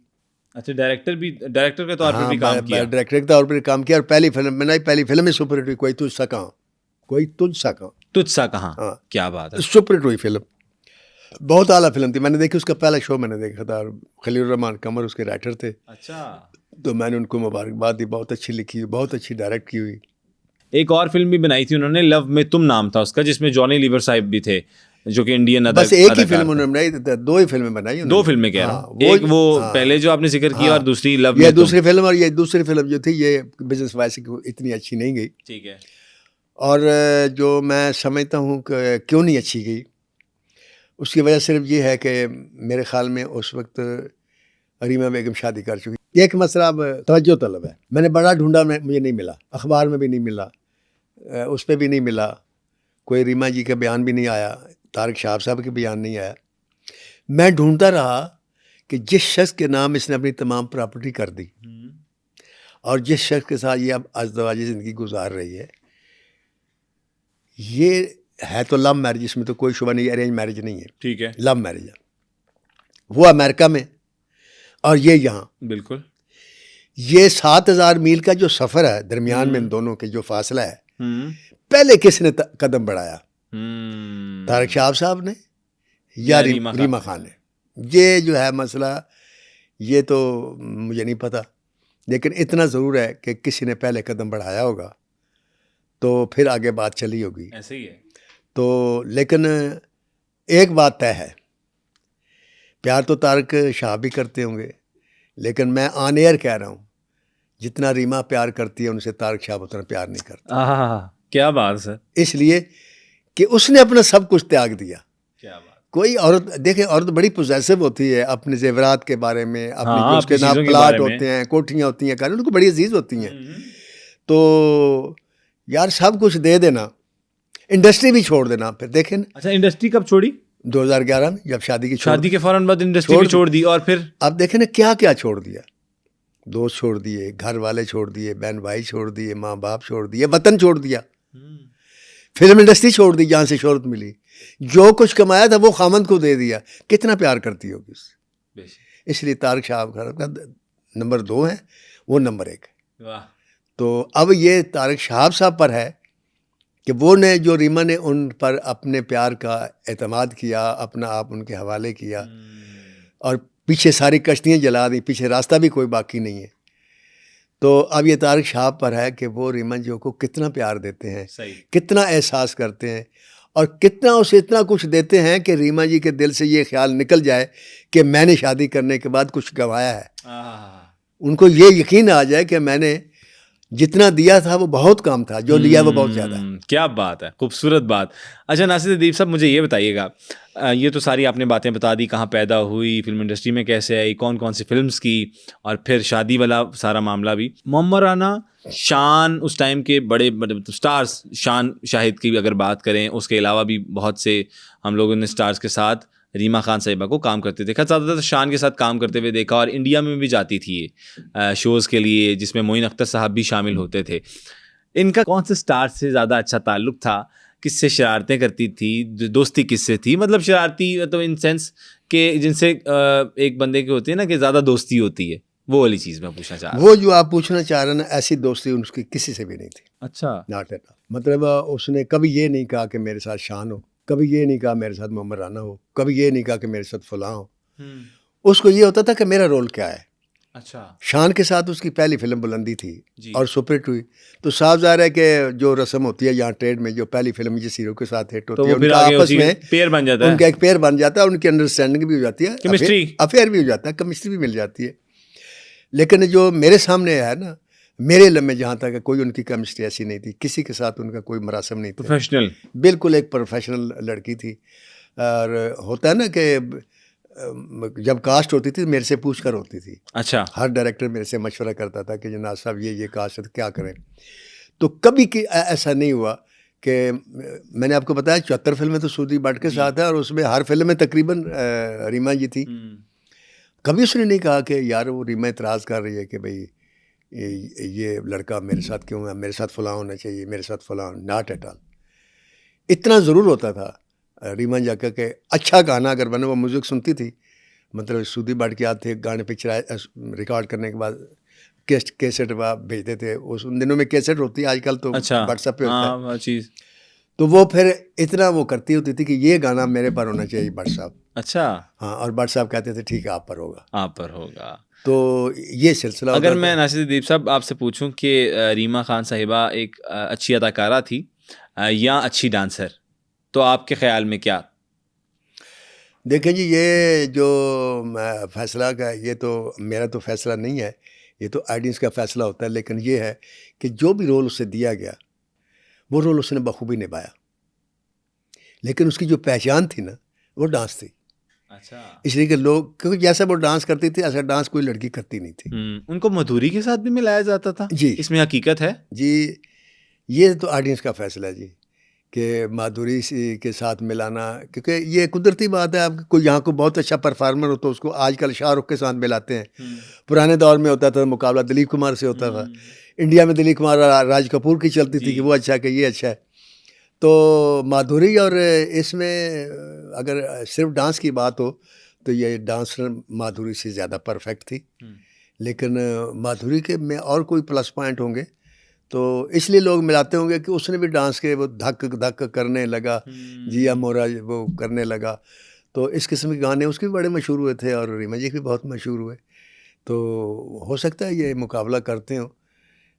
اچھا, ڈائریکٹر کے طور پر بھی کام کیا. ڈائریکٹر کے طور پر کام کیا, اور پہلی فلم بنائی, پہلی فلم میں سپر ہٹ ہوئی, کوئی تجھ سا کہاں, کوئی تجھ سا کہاں. تجھ سا کہاں, کیا بات ہے, سپر ہٹ ہوئی فلم, بہت اعلیٰ فلم تھی. میں نے دیکھی, اس کا پہلا شو میں نے دیکھا تھا, خلیل الرحمان قمر اس کے رائٹر تھے. اچھا, تو میں نے ان کو مبارکباد دی, بہت اچھی لکھی ہوئی, بہت اچھی ڈائریکٹ کی ہوئی. ایک اور فلم بھی بنائی تھی انہوں نے, لو میں تم نام تھا اس کا, جس میں جونی لیور صاحب بھی تھے, جو کہ انڈین اداکار. بس ایک ہی فلم انہوں نے بنائی, 2 ہی فلمیں بنائی, 2 فلمیں کہہ رہا ہوں, ایک وہ پہلے جو آپ نے ذکر کیا, اور دوسری لو. یہ دوسری فلم, اور یہ دوسری فلم جو تھی یہ بزنس وائز اتنی اچھی نہیں گئی. ٹھیک ہے. اور جو میں سمجھتا ہوں کہ کیوں نہیں اچھی گئی, اس کی وجہ صرف یہ ہے کہ میرے خیال میں اس وقت ریما بیگم شادی کر چکی. ایک مسئلہ اب توجہ طلب ہے, میں نے بڑا ڈھونڈا, مجھے نہیں ملا, اخبار میں بھی نہیں ملا, اس پہ بھی نہیں ملا, کوئی ریما جی کا بیان بھی نہیں آیا, طارق شہاب صاحب کے بیان نہیں آیا. میں ڈھونڈتا رہا کہ جس شخص کے نام اس نے اپنی تمام پراپرٹی کر دی, اور جس شخص کے ساتھ یہ اب ازدواجی زندگی گزار رہی ہے, یہ ہے تو لو میرج, اس میں تو کوئی شبہ نہیں, ارینج میرج نہیں ہے. ٹھیک ہے, لو میرج ہے. وہ امریکہ میں اور یہ یہاں. بالکل. یہ 7000 میل کا جو سفر ہے درمیان میں ان دونوں کے جو فاصلہ ہے, پہلے کس نے قدم بڑھایا, طارق شہاب صاحب نے یا ریما خان نے؟ یہ جو ہے مسئلہ, یہ تو مجھے نہیں پتا, لیکن اتنا ضرور ہے کہ کسی نے پہلے قدم بڑھایا ہوگا, تو پھر آگے بات چلی ہوگی. ایسے ہی ہے. تو لیکن ایک بات طے ہے, پیار تو طارق شاہ بھی کرتے ہوں گے, لیکن میں آن ایئر کہہ رہا ہوں, جتنا ریما پیار کرتی ہے ان سے طارق شاہ اتنا پیار نہیں کرتا. کیا بات سر. اس لیے کہ اس نے اپنا سب کچھ تیاگ دیا. کیا بات. کوئی عورت دیکھیں, عورت بڑی پوزیسو ہوتی ہے اپنے زیورات کے بارے میں, اپنی جو اس کے نام پلاٹ ہوتے ہیں, کوٹھیاں ہوتی ہیں, ان کو بڑی عزیز ہوتی ہیں. تو یار سب کچھ دے دینا, انڈسٹری بھی چھوڑ دینا, پھر دیکھیں. اچھا, انڈسٹری کب چھوڑی؟ 2011 میں جب شادی کے فوراً بعد انڈسٹری بھی چھوڑ دی. اور پھر اب دیکھیں نا کیا کیا چھوڑ دیا, دوست چھوڑ دیے, گھر والے چھوڑ دیے, بہن بھائی چھوڑ دیے, ماں باپ چھوڑ دیے, وطن چھوڑ دیا, فلم انڈسٹری چھوڑ دی جہاں سے شہرت ملی, جو کچھ کمایا تھا وہ خامند کو دے دیا. کتنا پیار کرتی ہوگی اس سے. اس لیے طارق شاہ کا نمبر 2 ہے, وہ نمبر 1 ہے. تو اب یہ طارق شہاب صاحب پر ہے کہ وہ نے جو ریما نے ان پر اپنے پیار کا اعتماد کیا, اپنا آپ ان کے حوالے کیا, اور پیچھے ساری کشتیاں جلا دیں, پیچھے راستہ بھی کوئی باقی نہیں ہے. تو اب یہ طارق شہاب پر ہے کہ وہ ریما جی کو کتنا پیار دیتے ہیں, کتنا احساس کرتے ہیں, اور کتنا اسے اتنا کچھ دیتے ہیں کہ ریما جی کے دل سے یہ خیال نکل جائے کہ میں نے شادی کرنے کے بعد کچھ گنوایا ہے. ان کو یہ یقین آ جائے کہ میں نے جتنا دیا تھا وہ بہت کم تھا, جو لیا وہ بہت زیادہ ہے. کیا بات ہے, خوبصورت بات. اچھا ناصر ادیب صاحب, مجھے یہ بتائیے گا, یہ تو ساری آپ نے باتیں بتا دی, کہاں پیدا ہوئی, فلم انڈسٹری میں کیسے آئی, کون کون سی فلمز کی, اور پھر شادی والا سارا معاملہ بھی. محمد رانا شان اس ٹائم کے بڑے اسٹارز, شان شاہد کی اگر بات کریں, اس کے علاوہ بھی بہت سے ہم لوگوں نے اسٹارز کے ساتھ ریما خان صاحبہ کو کام کرتے دیکھا, زیادہ تر شان کے ساتھ کام کرتے ہوئے دیکھا, اور انڈیا میں بھی جاتی تھی یہ شوز کے لیے, جس میں معین اختر صاحب بھی شامل ہوتے تھے. ان کا کون سے اسٹار سے زیادہ اچھا تعلق تھا, کس سے شرارتیں کرتی تھی, دوستی کس سے تھی, مطلب شرارتی تو ان سینس کہ جن سے ایک بندے کی ہوتی ہے نا کہ زیادہ دوستی ہوتی ہے, وہ والی چیز میں پوچھنا چاہ رہا ہوں. وہ جو آپ پوچھنا چاہ رہے ہیں نا, ایسی دوستی ان کی کسی سے بھی نہیں تھی. اچھا, ناٹ ایٹ آل. مطلب اس نے کبھی یہ نہیں کہا کہ میرے ساتھ شان ہو, کبھی یہ نہیں کہا میرے ساتھ محمد رانا ہو, کبھی یہ نہیں کہا کہ میرے ساتھ فلاں ہو. اس کو یہ ہوتا تھا کہ میرا رول کیا ہے. اچھا, شان کے ساتھ اس کی پہلی فلم بلندی تھی اور سپر ہٹ ہوئی, تو صاف ظاہر ہے کہ جو رسم ہوتی ہے یہاں ٹریڈ میں, جو پہلی فلم جس ہیرو کے ساتھ ہٹ ہوتی ہے ان کا آپس میں پیئر بن جاتا ہے, ان کا ایک پیئر بن جاتا ہے, ان کی انڈرسٹینڈنگ بھی ہو جاتی ہے, افیئر بھی ہو جاتا ہے, کیمسٹری بھی مل جاتی ہے. لیکن جو میرے سامنے ہے نا, میرے علم میں جہاں تک کوئی ان کی کیمسٹری ایسی نہیں تھی, کسی کے ساتھ ان کا کوئی مراسم نہیں تھا. پروفیشنل, بالکل ایک پروفیشنل لڑکی تھی. اور ہوتا ہے نا کہ جب کاسٹ ہوتی تھی میرے سے پوچھ کر ہوتی تھی. اچھا, ہر ڈائریکٹر میرے سے مشورہ کرتا تھا کہ جناب صاحب یہ کاسٹ کیا کریں. تو کبھی ایسا نہیں ہوا کہ میں نے آپ کو بتایا 74 فلمیں تو سودی بٹ کے ساتھ ہے، اور اس میں ہر فلم میں تقریباً ریما جی تھی. کبھی اس نے نہیں کہا کہ یار وہ ریما اعتراض کر رہی ہے کہ بھئی یہ لڑکا میرے ساتھ کیوں ہے، میرے ساتھ فلاں ہونا چاہیے، میرے ساتھ فلاں. Not at all. اتنا ضرور ہوتا تھا ریما جا کا کہ اچھا گانا اگر بنے، وہ میوزک سنتی تھی. مطلب سودی بٹ کے آتے گانے پکچر ریکارڈ کرنے کے بعد کیسٹ بھیجتے تھے. ان دنوں میں کیسٹ ہوتی ہے، آج کل تو واٹس ایپ پہ ہوتا ہے چیز. تو وہ پھر اتنا وہ کرتی ہوتی تھی کہ یہ گانا میرے پر ہونا چاہیے بٹ صاحب. اچھا. ہاں، اور بٹ صاحب کہتے تھے ٹھیک ہے آپ پر ہوگا، آپ پر ہوگا. تو یہ سلسلہ. اگر میں ناصر دیپ صاحب آپ سے پوچھوں کہ ریما خان صاحبہ ایک اچھی اداکارہ تھی یا اچھی ڈانسر، تو آپ کے خیال میں کیا؟ دیکھیں جی، یہ جو فیصلہ کا، یہ تو میرا تو فیصلہ نہیں ہے، یہ تو آڈینس کا فیصلہ ہوتا ہے. لیکن یہ ہے کہ جو بھی رول اسے دیا گیا وہ رول اس نے بخوبی نبھایا. لیکن اس کی جو پہچان تھی نا، وہ ڈانس تھی. اچھا. اس لیے کہ لوگ، کیونکہ جیسا وہ ڈانس کرتی تھی ایسا ڈانس کوئی لڑکی کرتی نہیں تھی. ان کو مدھوری کے ساتھ بھی ملایا جاتا تھا. جی، اس میں حقیقت ہے. جی، یہ تو آڈینس کا فیصلہ ہے جی، کہ مادھوری کے ساتھ ملانا، کیونکہ یہ قدرتی بات ہے. آپ کوئی یہاں کو بہت اچھا پرفارمر ہو تو اس کو آج کل شاہ رخ کے ساتھ ملاتے ہیں. پرانے دور میں ہوتا تھا مقابلہ دلیپ کمار سے ہوتا تھا. انڈیا میں دلیپ کمار اور راج کپور کی چلتی تھی کہ وہ اچھا کہ یہ اچھا ہے. تو مادھوری، اور اس میں اگر صرف ڈانس کی بات ہو تو یہ ڈانسر مادھوری سے زیادہ پرفیکٹ تھی. لیکن مادھوری کے میں اور کوئی پلس پوائنٹ ہوں گے تو اس لیے لوگ ملاتے ہوں گے کہ اس نے بھی ڈانس کے وہ دھک دھک کرنے لگا، جیا مورا وہ کرنے لگا. تو اس قسم کے گانے اس کے بھی بڑے مشہور ہوئے تھے، اور ریما جی کے بھی بہت مشہور ہوئے. تو ہو سکتا ہے یہ مقابلہ کرتے ہوں.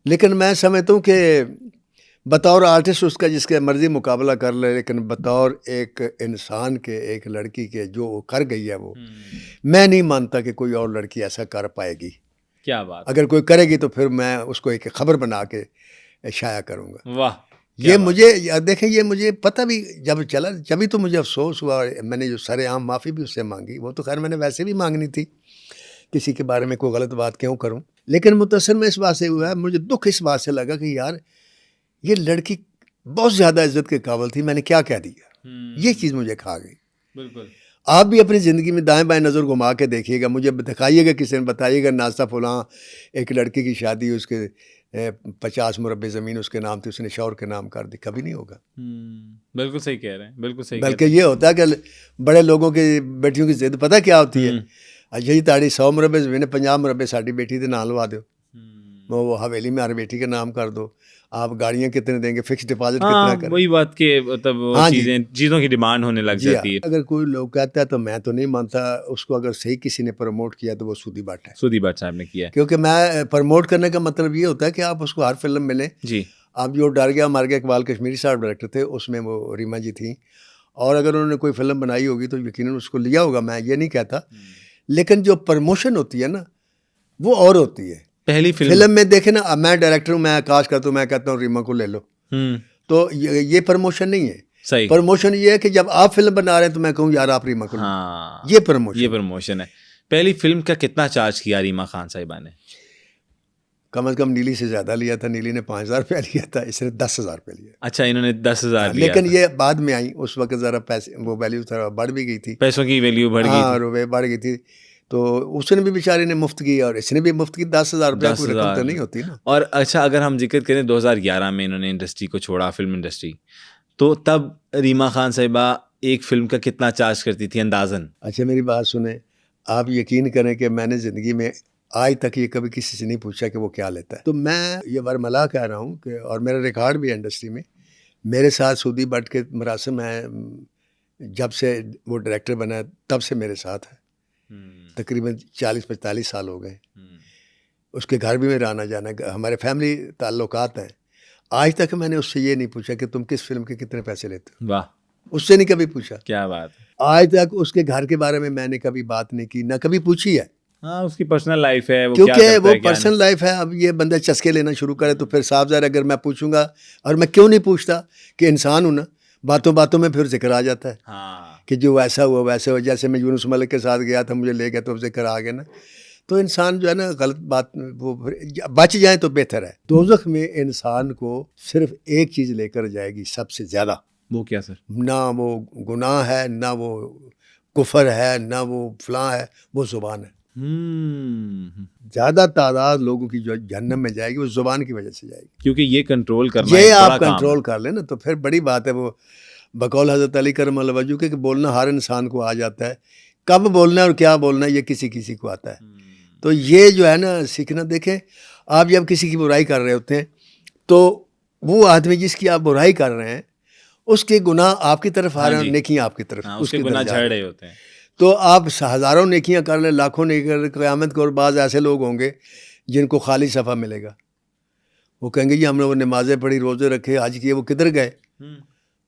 لیکن میں سمجھتا ہوں کہ بطور آرٹسٹ اس کا جس کے مرضی مقابلہ کر لے، لیکن بطور ایک انسان کے، ایک لڑکی کے جو وہ کر گئی ہے، وہ میں نہیں مانتا کہ کوئی اور لڑکی ایسا کر پائے گی. کیا بات. اگر کوئی کرے گی تو پھر میں اس کو ایک خبر بنا کے شائع کروں گا. واہ. یہ مجھے دیکھیں، یہ مجھے پتہ بھی جب چلا، جبھی تو مجھے افسوس ہوا. میں نے جو سر عام معافی بھی اس سے مانگی، وہ تو خیر میں نے ویسے بھی مانگنی تھی، کسی کے بارے میں کوئی غلط بات کیوں کروں. لیکن متاثر میں اس بات سے ہوا ہے، مجھے دکھ اس بات سے لگا کہ یار یہ لڑکی بہت زیادہ عزت کے قابل تھی، میں نے کیا کہہ دیا. یہ چیز مجھے کھا گئی. بالکل. آپ بھی اپنی زندگی میں دائیں بائیں نظر گھما کے دیکھیے گا، مجھے دکھائیے گا، کسی نے بتائیے گا ناصر فلاں ایک لڑکی کی شادی اس کے 50 مربع زمین اس کے نام تھی، اس نے شوہر کے نام کر دی. کبھی نہیں ہوگا. بالکل صحیح کہہ رہے ہیں، بالکل صحیح. بلکہ یہ ہوتا ہے کہ بڑے لوگوں کی بیٹیوں کی ضد پتہ کیا ہوتی ہے؟ اچھا جی تاڑی 100 مربع زمین 50 مربع ساڑی بیٹی دے نام لوا دو، وہ حویلی میں ہر بیٹی کے نام کر دو. آپ گاڑیاں کتنے دیں گے، فکس ڈپازٹ کتنا کریں. وہی بات کہ مطلب چیزوں کی ڈیمانڈ ہونے لگ جاتی ہے. اگر کوئی لوگ کہتا ہے تو میں تو نہیں مانتا اس کو. اگر صحیح کسی نے پروموٹ کیا تو وہ سودی بٹ ہے. سودی بٹ صاحب نے کیا. کیونکہ میں پروموٹ کرنے کا مطلب یہ ہوتا ہے کہ آپ اس کو ہر فلم ملیں. جی. اب جو ڈر گیا مار گیا اقبال کشمیری صاحب ڈائریکٹر تھے، اس میں وہ ریما جی تھیں، اور اگر انہوں نے کوئی فلم بنائی ہوگی تو یقیناً اس کو لیا ہوگا، میں یہ نہیں کہتا. لیکن جو پروموشن ہوتی ہے نا وہ اور ہوتی ہے. پہلی فلم میں دیکھیں نا، میں ڈائریکٹر ہوں، میں کاسٹ کرتا ہوں، میں کہتا ہوں ریما کو لے لو، تو یہ پروموشن نہیں ہے. صحیح. پروموشن یہ ہے کہ جب آپ فلم بنا رہے ہیں تو میں کہوں یار آپ ریما کو لو. یہ پروموشن ہے. پہلی فلم کا کتنا چارج کیا ریما خان صاحبہ نے؟ کم از کم نیلی سے زیادہ لیا تھا. نیلی نے 5,000 روپیہ لیا تھا، اس نے 10,000 روپیہ لیا. اچھا، انہوں نے 10,000 لیا. لیکن یہ بعد میں آئی، اس وقت ذرا پیسے وہ ویلیو تھوڑا بڑھ بھی گئی تھی، پیسوں کی ویلیو بڑھ گئی تھی، روپے بڑھ گئی تھی. تو اس نے بھی بیچارے نے مفت کی اور اس نے بھی مفت کی. 10,000 روپیہ کوئی رقم تو نہیں ہوتی نا. اور اچھا اگر ہم ذکر کریں 2011 میں انہوں نے انڈسٹری کو چھوڑا، فلم انڈسٹری، تو تب ریما خان صاحبہ ایک فلم کا کتنا چارج کرتی تھی اندازاً؟ اچھا میری بات سنیں، آپ یقین کریں کہ میں نے زندگی میں آج تک یہ کبھی کسی سے نہیں پوچھا کہ وہ کیا لیتا ہے. تو میں یہ برملا کہہ رہا ہوں کہ، اور میرا ریکارڈ بھی ہے انڈسٹری میں، میرے ساتھ سودی بٹ کے مراسم ہیں جب سے وہ ڈائریکٹر بنا ہے تب سے میرے ساتھ ہے. تقریباً 40-45 سال ہو گئے. اس کے گھر بھی میرا آنا جانا، ہمارے فیملی تعلقات ہیں. آج تک میں نے اس سے یہ نہیں پوچھا کہ تم کس فلم کے کتنے پیسے لیتے ہو. واہ. اس سے نہیں کبھی پوچھا. کیا بات ہے. آج تک اس کے گھر کے بارے میں نے کبھی بات نہیں کی، نہ کبھی پوچھی ہے. اس کی پرسنل لائف ہے، کیونکہ وہ پرسنل لائف ہے. اب یہ بندہ چسکے لینا شروع کرے تو پھر صاف ظاہر اگر میں پوچھوں گا، اور میں کیوں نہیں پوچھتا کہ انسان ہوں نا، باتوں باتوں میں پھر ذکر آ جاتا ہے کہ جو ایسا ہوا ویسا ہوا. جیسے میں یونس ملک کے ساتھ گیا تھا، مجھے لے گیا تو ذکر آ گیا نا. تو انسان جو ہے نا غلط بات وہ بچ جائیں تو بہتر ہے. دوزخ میں انسان کو صرف ایک چیز لے کر جائے گی سب سے زیادہ. وہ کیا سر؟ نہ وہ گناہ ہے، نہ وہ کفر ہے، نہ وہ فلاں ہے، وہ زبان ہے. زیادہ تعداد لوگوں کی جو جہنم میں جائے گی وہ زبان کی وجہ سے جائے گی. کیونکہ یہ کنٹرول کرنا یہ ایک بڑا آپ کام کنٹرول کر لیں نا تو پھر بڑی بات ہے. وہ بقول حضرت علی کرم اللہ وجہ کہ بولنا ہر انسان کو آ جاتا ہے، کب بولنا ہے اور کیا بولنا ہے یہ کسی کو آتا ہے. تو یہ جو ہے نا سیکھنا. دیکھیں آپ جب کسی کی برائی کر رہے ہوتے ہیں تو وہ آدمی جس کی آپ برائی کر رہے ہیں اس کے گناہ آپ کی طرف آ رہے ہیں اور نیکیاں آپ کی طرف. اس کے گناہ جھڑ رہے ہوتے ہیں. تو آپ ہزاروں نیکیاں کر لیں، لاکھوں نیکیاں کر لیں، قیامت کو اور بعض ایسے لوگ ہوں گے جن کو خالی صفحہ ملے گا. وہ کہیں گے جی ہم نے وہ نمازیں پڑھی، روزے رکھے، حج کیے، وہ کدھر گئے؟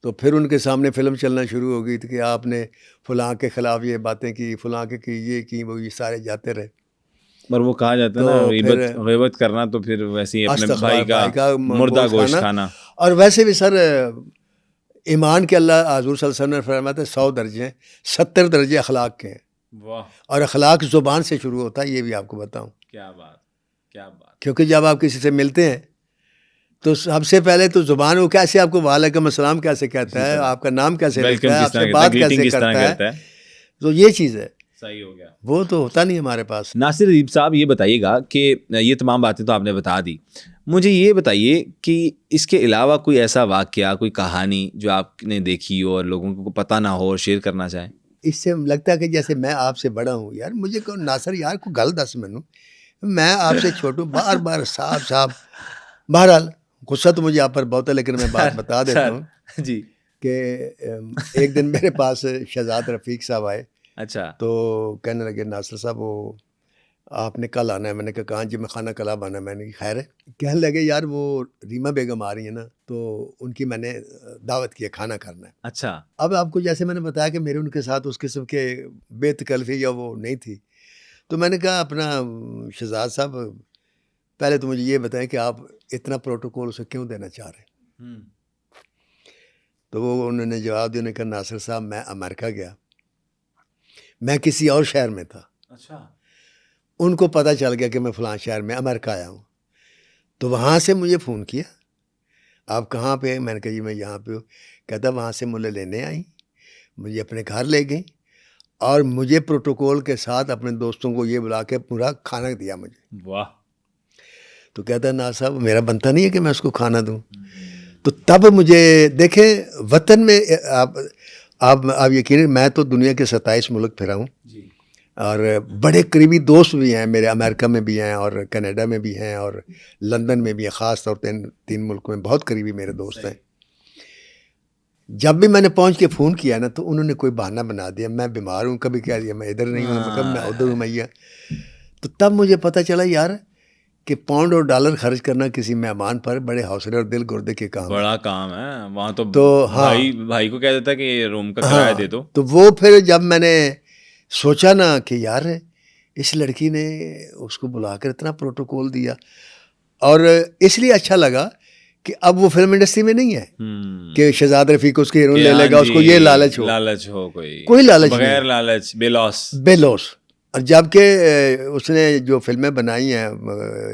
تو پھر ان کے سامنے فلم چلنا شروع ہو گئی تھی کہ آپ نے فلاں کے خلاف یہ باتیں کی، فلاں کے کی، یہ کی، وہ یہ سارے جاتے رہے. پر وہ کہا جاتا ہے نا غیبت کرنا تو پھر ویسے ہی اپنے بھائی کا مردہ گوشت کھانا. اور ویسے بھی سر ایمان کے اللہ حضور صلی اللہ علیہ وسلم نے فرمایا تھا 100 درجے ہیں، 70 درجے اخلاق کے ہیں. واہ. اور اخلاق زبان سے شروع ہوتا ہے، یہ بھی آپ کو بتاؤں. کیا بات، کیا بات. کیونکہ جب آپ کسی سے ملتے ہیں تو سب سے پہلے تو زبان وہ کیسے آپ کو وعلیکم السلام کیسے کہتا ہے، آپ کا نام کیسے لیتا ہے، آپ سے بات کیسے کرتا ہے. تو یہ چیز ہے. صحیح ہو گیا. وہ تو ہوتا نہیں ہمارے پاس. ناصر ادیب صاحب یہ بتائیے گا کہ یہ تمام باتیں تو آپ نے بتا دی، مجھے یہ بتائیے کہ اس کے علاوہ کوئی ایسا واقعہ، کوئی کہانی جو آپ نے دیکھی ہو اور لوگوں کو پتہ نہ ہو اور شیئر کرنا چاہیں؟ اس سے لگتا ہے کہ جیسے میں آپ سے بڑا ہوں. یار مجھے کہو ناصر یار کو گل دس مینوں، میں آپ سے چھوٹوں، بار بار صاحب. بہرحال غصہ تو مجھے آپ پر بہت ہے لیکن میں بات بتا دیتا ہوں جی. کہ ایک دن میرے پاس شہزاد رفیق صاحب آئے. اچھا. تو کہنے لگے ناصر صاحب وہ آپ نے کل آنا ہے. میں نے کہا جی میں خانہ کلاب آنا ہے. میں نے خیر ہے. کہنے لگے یار وہ ریما بیگم آ رہی ہیں نا تو ان کی میں نے دعوت کی ہے، کھانا کرنا ہے. اچھا. اب آپ کو جیسے میں نے بتایا کہ میرے ان کے ساتھ اس قسم کے بے تکلفی یا وہ نہیں تھی، تو میں نے کہا اپنا شہزاد صاحب پہلے تو مجھے یہ بتائیں کہ آپ اتنا پروٹوکول اسے کیوں دینا چاہ رہے ہیں. تو وہ انہوں نے جواب دیا، انہوں نے کہا ناصر صاحب میں امریکہ گیا، میں کسی اور شہر میں تھا. اچھا. ان کو پتہ چل گیا کہ میں فلاں شہر میں امریکہ آیا ہوں، تو وہاں سے مجھے فون کیا آپ کہاں پہ ہیں. میں نے کہا جی میں یہاں پہ ہوں. کہتا وہاں سے مجھے لینے آئیں، مجھے اپنے گھر لے گئیں اور مجھے پروٹوکول کے ساتھ اپنے دوستوں کو یہ بلا کے پورا کھانا دیا مجھے. واہ. تو کہتا ہے نا صاحب میرا بنتا نہیں ہے کہ میں اس کو کھانا دوں. تو تب مجھے دیکھیں وطن میں آپ یقیناً میں تو دنیا کے 27 ملک پھرا ہوں اور بڑے قریبی دوست بھی ہیں میرے، امریکہ میں بھی ہیں اور کینیڈا میں بھی ہیں اور لندن میں بھی ہیں. خاص طور پہ 3 ملکوں میں بہت قریبی میرے دوست ہیں. جب بھی میں نے پہنچ کے فون کیا نا تو انہوں نے کوئی بہانہ بنا دیا، میں بیمار ہوں، کبھی کہہ دیا میں ادھر نہیں ہوں، کبھی میں ادھر ہوں میں. تو تب مجھے پتہ چلا یار کہ پاؤنڈ اور ڈالر خرچ کرنا کسی مہمان پر بڑے حوصلے اور دل گردے کے کام، بڑا کام ہے. وہاں تو بھائی کو کہہ دیتا ہے کہ روم کا کرایہ دے دو. تو وہ پھر جب میں نے سوچا نا کہ یار اس لڑکی نے اس کو بلا کر اتنا پروٹوکول دیا، اور اس لیے اچھا لگا کہ اب وہ فلم انڈسٹری میں نہیں ہے کہ شہزاد رفیق اس کے ہیروئن لے لے گا، اس کو یہ لالچ ہو کوئی لالچ بغیر لالچ بے لوس. اور جب کہ اس نے جو فلمیں بنائی ہیں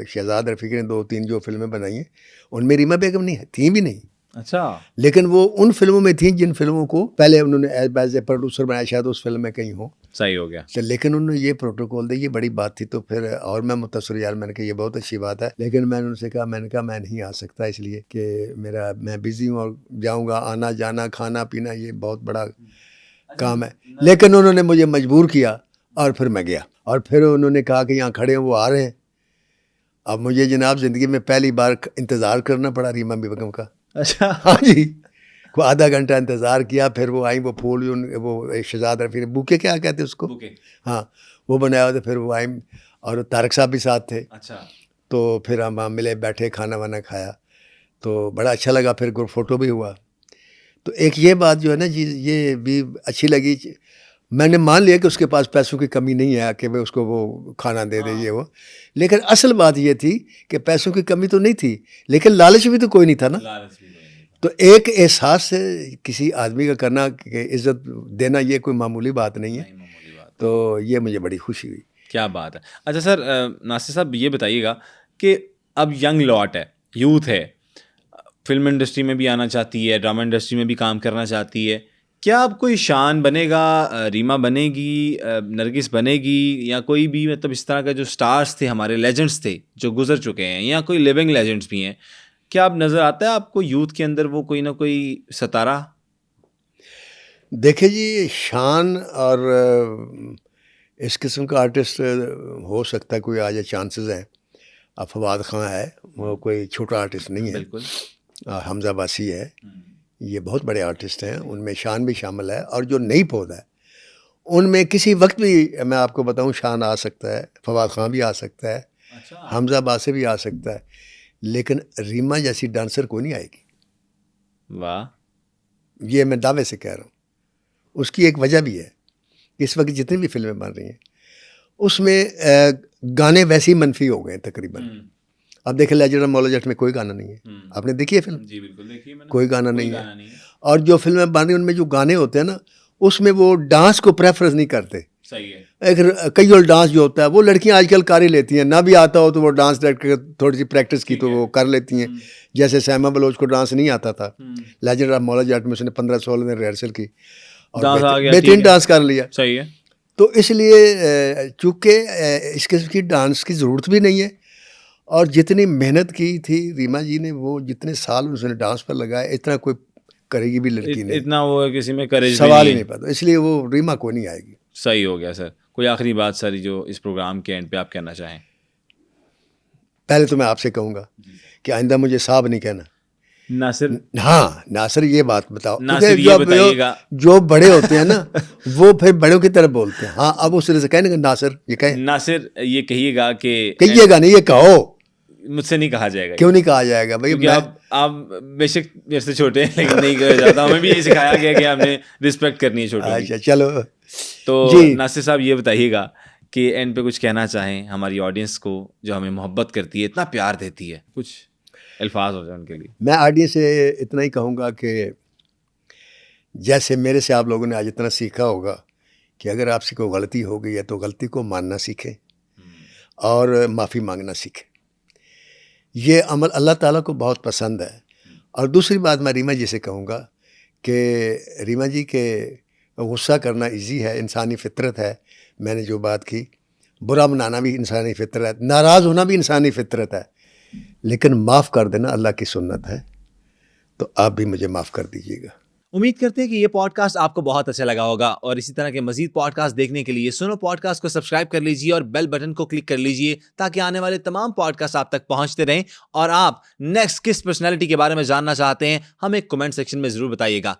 شہزاد رفیق نے 2-3 جو فلمیں بنائی ہیں ان میں ریما بیگم نہیں ہے، تھیں بھی نہیں. اچھا. لیکن وہ ان فلموں میں تھیں جن فلموں کو پہلے انہوں نے ایز اے پروڈیوسر بنایا، شاید اس فلم میں کہیں ہو. صحیح ہو گیا. لیکن انہوں نے یہ پروٹوکول دیا، یہ بڑی بات تھی. تو پھر اور میں متاثر یار، میں نے کہا یہ بہت اچھی بات ہے. لیکن میں نے ان سے کہا میں نہیں آ سکتا اس لیے کہ میں بزی ہوں اور جاؤں گا، آنا جانا کھانا پینا یہ بہت بڑا کام ہے. لیکن انہوں نے مجھے مجبور کیا اور پھر میں گیا. اور پھر انہوں نے کہا کہ یہاں کھڑے ہیں وہ آ رہے ہیں. اب مجھے جناب زندگی میں پہلی بار انتظار کرنا پڑا ریما بیگم کا. اچھا. ہاں جی، کو آدھا گھنٹہ انتظار کیا. پھر وہ آئیں، وہ پھول وہ شہزاد رفیق بوکے کیا کہتے ہیں اس کو، ہاں وہ بنایا ہوا تھا. پھر وہ آئیں اور طارق صاحب بھی ساتھ تھے. اچھا. تو پھر ہم ملے، بیٹھے، کھانا وانا کھایا تو بڑا اچھا لگا. پھر فوٹو بھی ہوا. تو ایک یہ بات جو ہے نا جی یہ بھی اچھی لگی. میں نے مان لیا کہ اس کے پاس پیسوں کی کمی نہیں ہے کہ وہ اس کو وہ کھانا دے دے یہ وہ، لیکن اصل بات یہ تھی کہ پیسوں کی کمی تو نہیں تھی لیکن لالچ بھی تو کوئی نہیں تھا نا. تو ایک احساس سے کسی آدمی کا کرنا کہ عزت دینا یہ کوئی معمولی بات نہیں ہے. تو یہ مجھے بڑی خوشی ہوئی. کیا بات ہے. اچھا سر, ناصر صاحب یہ بتائیے گا کہ اب ینگ لاٹ ہے, یوتھ ہے, فلم انڈسٹری میں بھی آنا چاہتی ہے, ڈرامہ انڈسٹری میں بھی کام کرنا چاہتی ہے, کیا اب کوئی شان بنے گا, ریما بنے گی, نرگس بنے گی, یا کوئی بھی مطلب اس طرح کا جو سٹارز تھے ہمارے, لیجنڈس تھے جو گزر چکے ہیں, یا کوئی لیونگ لیجنڈس بھی ہیں, کیا اب نظر آتا ہے آپ کو یوتھ کے اندر وہ کوئی نہ کوئی ستارہ؟ دیکھیں جی, شان اور اس قسم کا آرٹسٹ ہو سکتا ہے کوئی آج چانسز ہیں. اب فواد خان ہے, وہ کوئی چھوٹا آرٹسٹ نہیں ہے. بالکل. حمزہ عباسی ہے, یہ بہت بڑے آرٹسٹ ہیں, ان میں شان بھی شامل ہے. اور جو نئی پودا ہے ان میں کسی وقت بھی میں آپ کو بتاؤں شان آ سکتا ہے, فواد خان بھی آ سکتا ہے, حمزہ عباسی بھی آ سکتا ہے, لیکن ریما جیسی ڈانسر کوئی نہیں آئے گی. واہ. یہ میں دعوے سے کہہ رہا ہوں. اس کی ایک وجہ بھی ہے, اس وقت جتنی بھی فلمیں بن رہی ہیں اس میں گانے ویسے ہی منفی ہو گئے ہیں تقریباً. اب دیکھیں لیجنڈ آف مولا جٹ میں کوئی گانا نہیں ہے. آپ نے دیکھی ہے فلم؟ جی بالکل دیکھیے میں نے. کوئی گانا نہیں ہے. اور جو فلمیں بن رہی ہیں ان میں جو گانے ہوتے ہیں نا, اس میں وہ ڈانس کو پریفرنس نہیں کرتے. صحیح ہے. ایک کیجول ڈانس جو ہوتا ہے وہ لڑکیاں آج کل کر ہی لیتی ہیں, نہ بھی آتا ہو تو وہ ڈانس ڈائریکٹر تھوڑی سی پریکٹس کی تو وہ کر لیتی ہیں. جیسے سیما بلوچ کو ڈانس نہیں آتا تھا, لیجنڈ آف مولا جٹ میں اس نے 15-16 دن ریہرسل کی اور بہترین ڈانس کر لیا. صحیح ہے. تو اس لیے چونکہ اس قسم کی ڈانس کی ضرورت بھی نہیں ہے, اور جتنی محنت کی تھی ریما جی نے, وہ جتنے سال اس نے ڈانس پر لگائے, اتنا کوئی کرے گی بھی لڑکی نہیں, اتنا وہ کسی میں کریج سوال ہی نہیں پتا. اس لیے وہ ریما کو نہیں آئے گی. صحیح ہو گیا سر. کوئی آخری بات سر جو اس پروگرام کے اینڈ پہ آپ کہنا چاہیں؟ پہلے تو میں آپ سے کہوں گا کہ آئندہ مجھے صاحب نہیں کہنا. ناصر. ہاں ناصر, یہ بات بتاؤ, ناصر یہ بتائیے گا, جو بڑے ہوتے ہیں نا وہ پھر بڑوں کی طرف بولتے ہیں. ہاں اب اس طرح سے کہنے کا ناصر یہ کہیں, ناصر یہ کہیے گا کہ, کہیے گا نہیں, یہ کہو. مجھ سے نہیں کہا جائے گا. کیوں نہیں کہا جائے گا بھائی؟ آپ بے شک میرے سے چھوٹے ہیں لیکن نہیں کہا جاتا. ہمیں بھی یہ سکھایا گیا کہ ہم نے رسپیکٹ کرنی ہے چھوٹوں کی. اچھا چلو. تو ناصر صاحب یہ بتائیے گا کہ اینڈ پہ کچھ کہنا چاہیں ہماری آڈینس کو جو ہمیں محبت کرتی ہے, اتنا پیار دیتی ہے, کچھ الفاظ ہو جائیں ان کے لیے. میں آڈینس سے اتنا ہی کہوں گا کہ جیسے میرے سے آپ لوگوں نے آج اتنا سیکھا ہوگا کہ اگر آپ سے کوئی غلطی ہو گئی ہے تو غلطی کو ماننا سیکھیں اور معافی مانگنا سیکھیں. یہ عمل اللہ تعالیٰ کو بہت پسند ہے. اور دوسری بات میں ریما جی سے کہوں گا کہ ریما جی کے غصہ کرنا ایزی ہے, انسانی فطرت ہے. میں نے جو بات کی, برا منانا بھی انسانی فطرت ہے, ناراض ہونا بھی انسانی فطرت ہے, لیکن معاف کر دینا اللہ کی سنت ہے. تو آپ بھی مجھے معاف کر دیجیے گا. امید کرتے ہیں کہ یہ پوڈ کاسٹ آپ کو بہت اچھا لگا ہوگا, اور اسی طرح کے مزید پوڈ کاسٹ دیکھنے کے لیے سنو پوڈ کاسٹ کو سبسکرائب کر لیجیے اور بیل بٹن کو کلک کر لیجیے تاکہ آنے والے تمام پوڈ کاسٹ آپ تک پہنچتے رہیں. اور آپ نیکسٹ کس پرسنالٹی کے بارے میں جاننا چاہتے ہیں ہمیں کمنٹ سیکشن میں ضرور بتائیے گا.